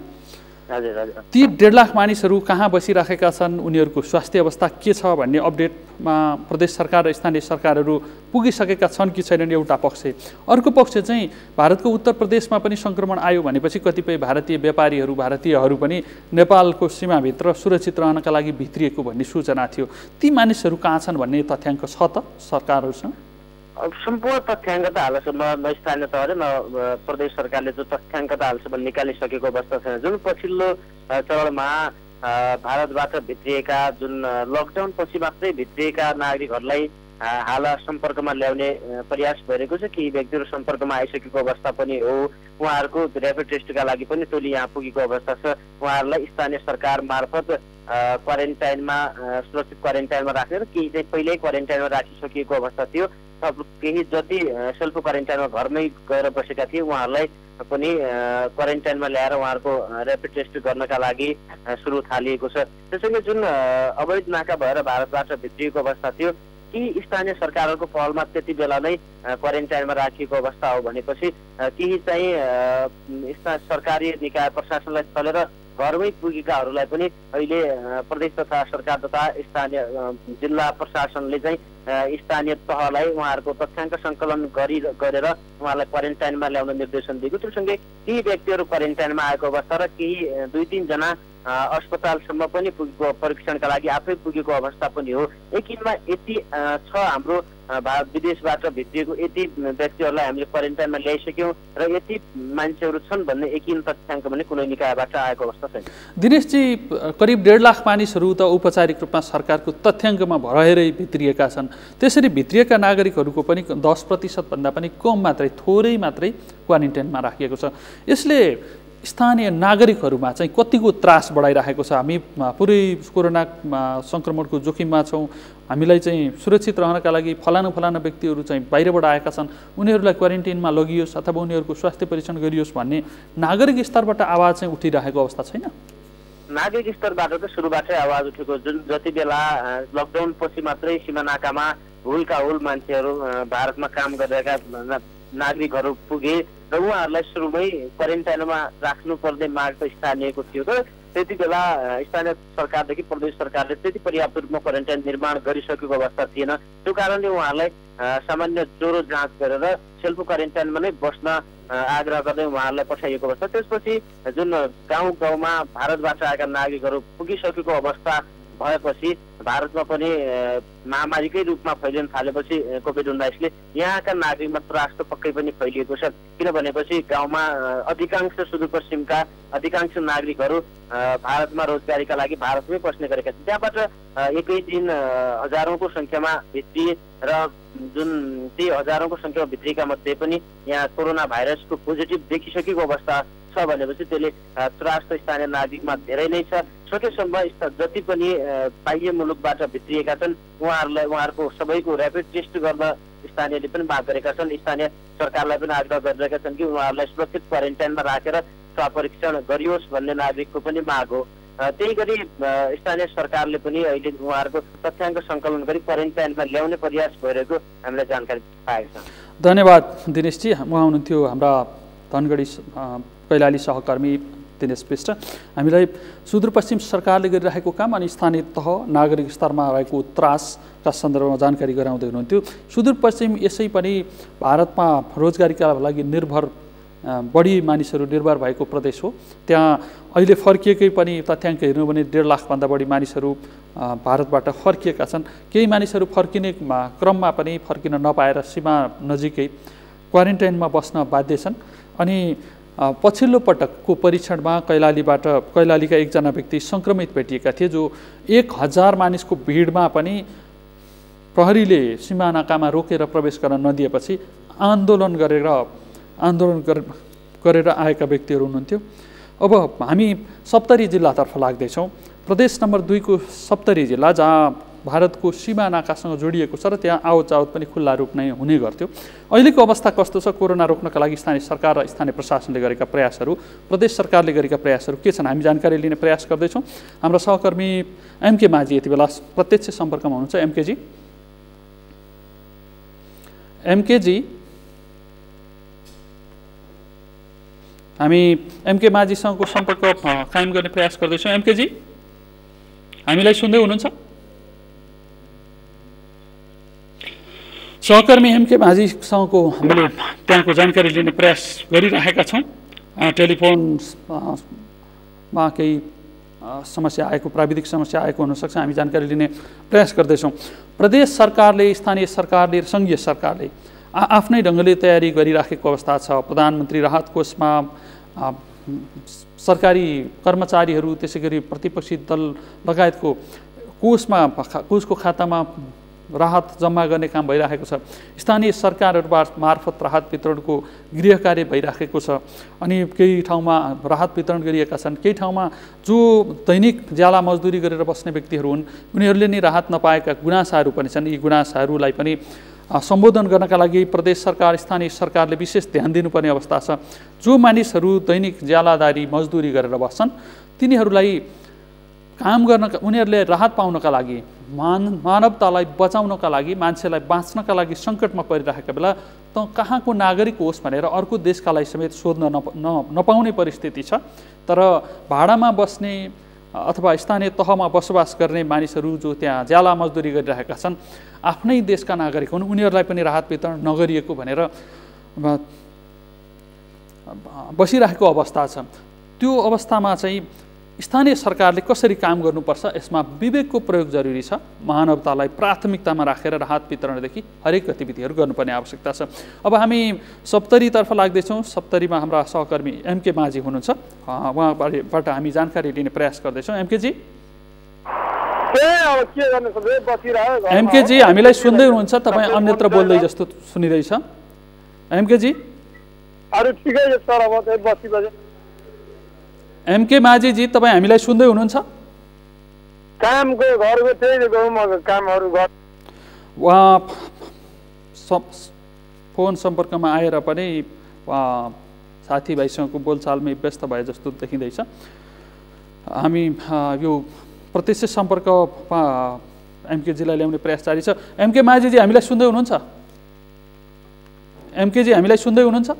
ती 1.5 लाख मानिसहरू कहाँ बसिराखेका छन्, उनीहरूको स्वास्थ्य अवस्था के छ भन्ने अपडेटमा प्रदेश सरकार र स्थानीय सरकारहरू पुगिसकेका छन् कि छैनन्, एउटा पक्ष। अर्को पक्ष चाहिँ भारतको उत्तर प्रदेशमा पनि सङ्क्रमण आयो भनेपछि कतिपय भारतीय व्यापारीहरू भारतीयहरू पनि नेपालको सीमाभित्र सुरक्षित रहनका लागि भित्रिएको भन्ने सूचना थियो। ती मानिसहरू कहाँ छन् भन्ने तथ्याङ्क छ त सरकारहरूसँग? सम्पूर्ण तथ्याङ्क त हालसम्म न स्थानीय तहले न प्रदेश सरकारले जो तथ्याङ्क त हालसम्म निकालिसकेको अवस्था छैन। जुन पछिल्लो चरणमा भारतबाट भित्रिएका जुन लकडाउन पछि मात्रै भित्रिएका नागरिकहरूलाई हाल सम्पर्कमा ल्याउने प्रयास भइरहेको छ। केही व्यक्तिहरू सम्पर्कमा आइसकेको अवस्था पनि हो। उहाँहरूको ऱ्यापिड टेस्टका लागि पनि टोली यहाँ पुगेको अवस्था छ। उहाँहरूलाई स्थानीय सरकार मार्फत क्वारेन्टाइनमा सुरक्षित क्वारेन्टाइनमा राखेर केही चाहिँ पहिल्यै क्वारेन्टाइनमा राखिसकिएको अवस्था थियो। केही जति सेल्फ क्वारेन्टाइनमा घरमै गएर बसेका थिए उहाँहरूलाई पनि क्वारेन्टाइनमा ल्याएर उहाँहरूको ऱ्यापिड टेस्ट गर्नका लागि सुरु थालिएको छ। त्यसैले जुन अवैध नाका भएर भारतबाट भित्रिएको अवस्था थियो केही स्थानीय सरकारहरूको पहलमा त्यति बेला नै क्वारेन्टाइनमा राखिएको अवस्था हो भनेपछि केही चाहिँ सरकारी निकाय प्रशासनलाई छलेर घरमै पुगेकाहरूलाई पनि अहिले प्रदेश तथा सरकार तथा स्थानीय जिल्ला प्रशासनले चाहिँ स्थानीय तहलाई उहाँहरूको तथ्याङ्क सङ्कलन गरेर उहाँलाई क्वारेन्टाइनमा ल्याउन निर्देशन दिएको। त्योसँगै केही व्यक्तिहरू क्वारेन्टाइनमा आएको अवस्था र केही 2-3 जना अस्पतालसम्म पनि पुगेको परीक्षणका लागि आफै पुगेको अवस्था पनि हो। एकिनमा यति छ हाम्रो विदेशबाट भित्रिएको यति व्यक्तिहरूलाई हामीले क्वारेन्टाइनमा ल्याइसक्यौँ र यति मान्छेहरू छन् भन्ने एकिन तथ्याङ्क भने कुनै निकायबाट आएको अवस्था छैन। दिनेशजी, करिब 1.5 लाख मानिसहरू त औपचारिक रूपमा सरकारको तथ्याङ्कमा भएरै भित्रिएका छन्। त्यसरी भित्रिएका नागरिकहरूको पनि 10% भन्दा पनि कम मात्रै थोरै मात्रै क्वारेन्टाइनमा राखिएको छ। यसले स्थानीय नागरिकहरूमा चाहिँ कतिको त्रास बढाइरहेको छ? हामी पुरै कोरोना सङ्क्रमणको जोखिममा छौँ, हामीलाई चाहिँ सुरक्षित रहनका लागि फलाना व्यक्तिहरू चाहिँ बाहिरबाट आएका छन्, उनीहरूलाई क्वारेन्टाइनमा लगियोस् अथवा उनीहरूको स्वास्थ्य परीक्षण गरियोस् भन्ने नागरिक स्तरबाट आवाज चाहिँ उठिरहेको अवस्था छैन? नागरिक स्तरबाट त सुरुबाटै आवाज उठेको। जुन जति बेला लकडाउन पछि मात्रै सीमानाकामा हुलका हुल मान्छेहरू भारतमा काम गरिरहेका नागरिकहरू पुगे र उहाँहरूलाई सुरुमै क्वारेन्टाइनमा राख्नुपर्ने माग त स्थानीयको थियो। तर त्यति बेला स्थानीय सरकारदेखि प्रदेश सरकारले त्यति पर्याप्त रूपमा क्वारेन्टाइन निर्माण गरिसकेको अवस्था थिएन। त्यो कारणले उहाँहरूलाई सामान्य ज्वरो जाँच गरेर सेल्फ क्वारेन्टाइनमा नै बस्न आग्रह गर्दै उहाँहरूलाई पठाइएको अवस्था। त्यसपछि जुन गाउँ गाउँमा भारतबाट आएका नागरिकहरू पुगिसकेको अवस्था भएपछि भारतमा पनि महामारीकै रूपमा फैलिन थालेपछि कोभिड-19ले यहाँका नागरिकमा त्रास त पक्कै पनि फैलिएको छ। किनभनेपछि गाउँमा अधिकांश सुदूरपश्चिमका अधिकांश नागरिकहरू भारतमा रोजगारीका लागि भारतमै बस्ने गरेका छन्। त्यहाँबाट एकै दिन हजारौँको सङ्ख्यामा भित्रिए र जुन ती हजारौँको सङ्ख्यामा भित्रिएका मध्ये पनि यहाँ कोरोना भाइरसको पोजिटिभ देखिसकेको अवस्था छ भनेपछि त्यसले त्रास त स्थानीय नागरिकमा धेरै नै छ। सकेसम्म जति पनि बाह्य मुलुकबाट भित्रिएका छन् उहाँहरूको सबैको ऱ्यापिड टेस्ट गर्न स्थानीयले पनि माग गरेका छन्। स्थानीय सरकारलाई पनि आग्रह गरिरहेका छन् कि उहाँहरूलाई सुरक्षित क्वारेन्टाइनमा राखेर स्वास्थ्य परीक्षण गरियोस् भन्ने नागरिकको पनि माग हो। त्यही गरी स्थानीय सरकारले पनि अहिले उहाँहरूको तथ्याङ्क सङ्कलन गरी क्वारेन्टाइनमा ल्याउने प्रयास भइरहेको हामीलाई जानकारी पाएको छ। धन्यवाद दिनेशजी। उहाँ हुनुहुन्थ्यो हाम्रा धनगढी कैलाली सहकर्मी दिनेश विष्ट। हामीलाई सुदूरपश्चिम सरकारले गरिरहेको काम अनि स्थानीय तह नागरिक स्तरमा रहेको त्रासका सन्दर्भमा जानकारी गराउँदै हुनुहुन्थ्यो। सुदूरपश्चिम यसै पनि भारतमा रोजगारीका लागि बढी मानिसहरू निर्भर भएको प्रदेश हो। त्यहाँ अहिले फर्किएकै पनि तथ्याङ्क हेर्नु भने 1.5 लाखभन्दा बढी मानिसहरू भारतबाट फर्किएका छन्। केही मानिसहरू फर्किने क्रममा पनि फर्किन नपाएर सीमा नजिकै क्वारेन्टाइनमा बस्न बाध्य छन्। अनि पछिल्लो पटकको परीक्षणमा कैलालीका एकजना व्यक्ति सङ्क्रमित भेटिएका थिए, जो 1000 मानिसको भिडमा पनि प्रहरीले सीमा नाकामा रोकेर प्रवेश गर्न नदिएपछि आन्दोलन गरेर आएका व्यक्तिहरू हुनुहुन्थ्यो। अब हामी सप्तरी जिल्लातर्फ लाग्दैछौँ। प्रदेश नम्बर 2 को सप्तरी जिल्ला जहाँ भारतको सीमा नाकासँग जोडिएको छ र त्यहाँ आवत जावत पनि खुल्ला रूप नै हुने गर्थ्यो। अहिलेको अवस्था कस्तो छ? कोरोना रोक्नका लागि स्थानीय सरकार र स्थानीय प्रशासनले गरेका प्रयासहरू, प्रदेश सरकारले गरेका प्रयासहरू के छन्? हामी जानकारी लिने प्रयास गर्दैछौँ। हाम्रो सहकर्मी एमके माझी यति बेला प्रत्यक्ष सम्पर्कमा हुनुहुन्छ। एमकेजी हामी एमके माझीसँगको सम्पर्क कायम गर्ने प्रयास गर्दैछौँ। एमकेजी, हामीलाई सुन्दै हुनुहुन्छ? सहकर्मी एमके माझीसँगको हामीले त्यहाँको जानकारी लिने प्रयास गरिरहेका छौँ। टेलिफोनमा केही समस्या आएको, प्राविधिक समस्या आएको हुनसक्छ, हामी जानकारी लिने प्रयास गर्दैछौँ। प्रदेश सरकारले, स्थानीय सरकारले, सङ्घीय सरकारले आफ्नै ढङ्गले तयारी गरिराखेको अवस्था छ। प्रधानमन्त्री राहत कोषमा सरकारी कर्मचारीहरू, त्यसै गरी प्रतिपक्षी दल लगायतको कोषको खातामा राहत जम्मा गर्ने काम भइरहेको छ। स्थानीय सरकारहरू मार्फत राहत वितरणको गृह कार्य भइराखेको छ। अनि केही ठाउँमा राहत वितरण गरिएका छन्, केही ठाउँमा जो दैनिक ज्याला मजदुरी गरेर बस्ने व्यक्तिहरू हुन् उनीहरूले नै राहत नपाएका गुनासाहरू पनि छन्। यी गुनासाहरूलाई पनि सम्बोधन गर्नका लागि प्रदेश सरकार, स्थानीय सरकारले विशेष ध्यान दिनुपर्ने अवस्था छ। जो मानिसहरू दैनिक ज्यालादारी मजदुरी गरेर बस्छन् तिनीहरूलाई काम गर्न, उनीहरूले राहत पाउनका लागि, मानवतालाई बचाउनका लागि, मान्छेलाई बाँच्नका लागि सङ्कटमा परिरहेका बेला त कहाँको नागरिक होस् भनेर अर्को देशकालाई समेत सोध्न नपाउने परिस्थिति छ। तर भाडामा बस्ने अथवा स्थानीय तहमा बसोबास गर्ने मानिसहरू जो त्यहाँ ज्याला मजदुरी गरिरहेका छन् आफ्नै देशका नागरिक हुन्, उनीहरूलाई पनि राहत वितरण नगरिएको भनेर बसिरहेको अवस्था छ। त्यो अवस्थामा चाहिँ स्थानीय सरकारले कसरी काम गर्नुपर्छ, यसमा विवेकको प्रयोग जरुरी छ। मानवतालाई प्राथमिकतामा राखेर राहत वितरणदेखि हरेक गतिविधिहरू गर्नुपर्ने आवश्यकता छ। अब हामी सप्तरीतर्फ लाग्दैछौँ। सप्तरीमा हाम्रा सहकर्मी एमके माझी हुनुहुन्छ, उहाँबाट हामी जानकारी लिने प्रयास गर्दैछौँ। एमकेजी, हामीलाई सुन्दै हुनुहुन्छ? तपाईँ अन्यत्र बोल्दै जस्तो सुनिँदैछ। एमकेजी, एमके माझीजी, तपाईँ हामीलाई सुन्दै हुनुहुन्छ? उहाँ फोन सम्पर्कमा आएर पनि साथीभाइसँगको बोलचालमै व्यस्त भए जस्तो देखिँदैछ। हामी यो प्रत्यक्ष सम्पर्कमा एमकेजीलाई ल्याउने प्रयास जारी छ। एमके माझीजी, हामीलाई सुन्दै हुनुहुन्छ? एमकेजी, हामीलाई सुन्दै हुनुहुन्छ?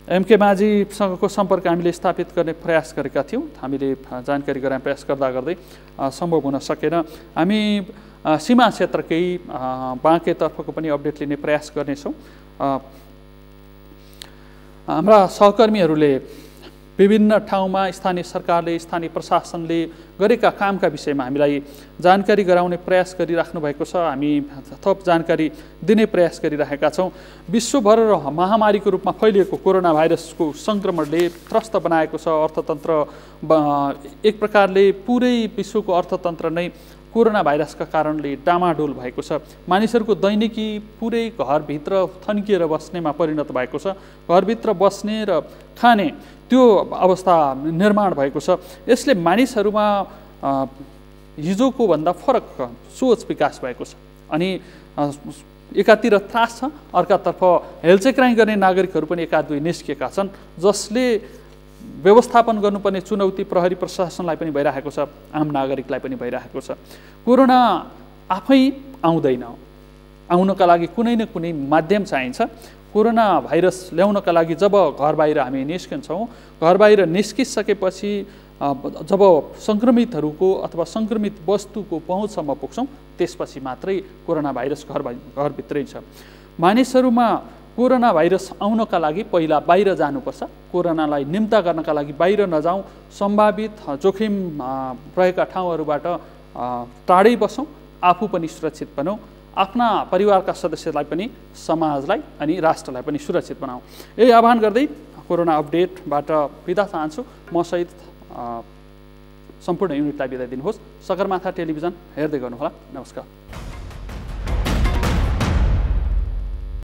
एमके माझीसँगको सम्पर्क हामीले स्थापित गर्ने प्रयास गरेका थियौँ। हामीले जानकारी गराउने प्रयास गर्दा गर्दै सम्भव हुन सकेन। हामी सीमा क्षेत्रकै बाँकेतर्फको पनि अपडेट लिने प्रयास गर्नेछौँ। हाम्रा सहकर्मीहरूले विभिन्न ठाउँमा स्थानीय सरकारले, स्थानीय प्रशासनले गरेका कामका विषयमा हामीलाई जानकारी गराउने प्रयास गरिराख्नु भएको छ। हामी थप जानकारी दिने प्रयास गरिरहेका छौँ। विश्वभर महामारीको रूपमा फैलिएको कोरोना भाइरसको सङ्क्रमणले त्रस्त बनाएको छ अर्थतन्त्र। एक प्रकारले पुरै विश्वको अर्थतन्त्र नै कोरोना भाइरसका कारणले डामाडोल भएको छ। मानिसहरूको दैनिकी पुरै घरभित्र थन्किएर बस्नेमा परिणत भएको छ। घरभित्र बस्ने र खाने त्यो अवस्था निर्माण भएको छ। यसले मानिसहरूमा हिजोको भन्दा फरक सोच विकास भएको छ। अनि एकातिर त्रास छ, अर्कातर्फ हेलचेक्राइ गर्ने नागरिकहरू पनि एका दुई निस्किएका छन्, जसले व्यवस्थापन गर्नुपर्ने चुनौती प्रहरी प्रशासनलाई पनि भइरहेको छ, आम नागरिकलाई पनि भइरहेको छ। कोरोना आफै आउँदैन, आउनका लागि कुनै न कुनै माध्यम चाहिन्छ। कोरोना भाइरस ल्याउनका लागि जब घर बाहिर हामी निस्किन्छौँ, घर बाहिर निस्किसकेपछि जब सङ्क्रमितहरूको अथवा सङ्क्रमित वस्तुको पहुँचसम्म पुग्छौँ त्यसपछि मात्रै कोरोना भाइरस घरभित्रै छ। मानिसहरूमा कोरोना भाइरस आउनका लागि पहिला बाहिर जानुपर्छ। कोरोनालाई निम्ता गर्नका लागि बाहिर नजाउँ, सम्भावित जोखिम रहेका ठाउँहरूबाट टाढै बसौँ, आफू पनि सुरक्षित बनौँ, आफ्ना परिवारका सदस्यलाई पनि, समाजलाई अनि राष्ट्रलाई पनि सुरक्षित बनाऊ। यही आह्वान गर्दै कोरोना अपडेटबाट बिदा चाहन्छु। म सहित सम्पूर्ण युनिटलाई बिदा दिनुहोस्। सगरमाथा टेलिभिजन हेर्दै गर्नुहोला। नमस्कार।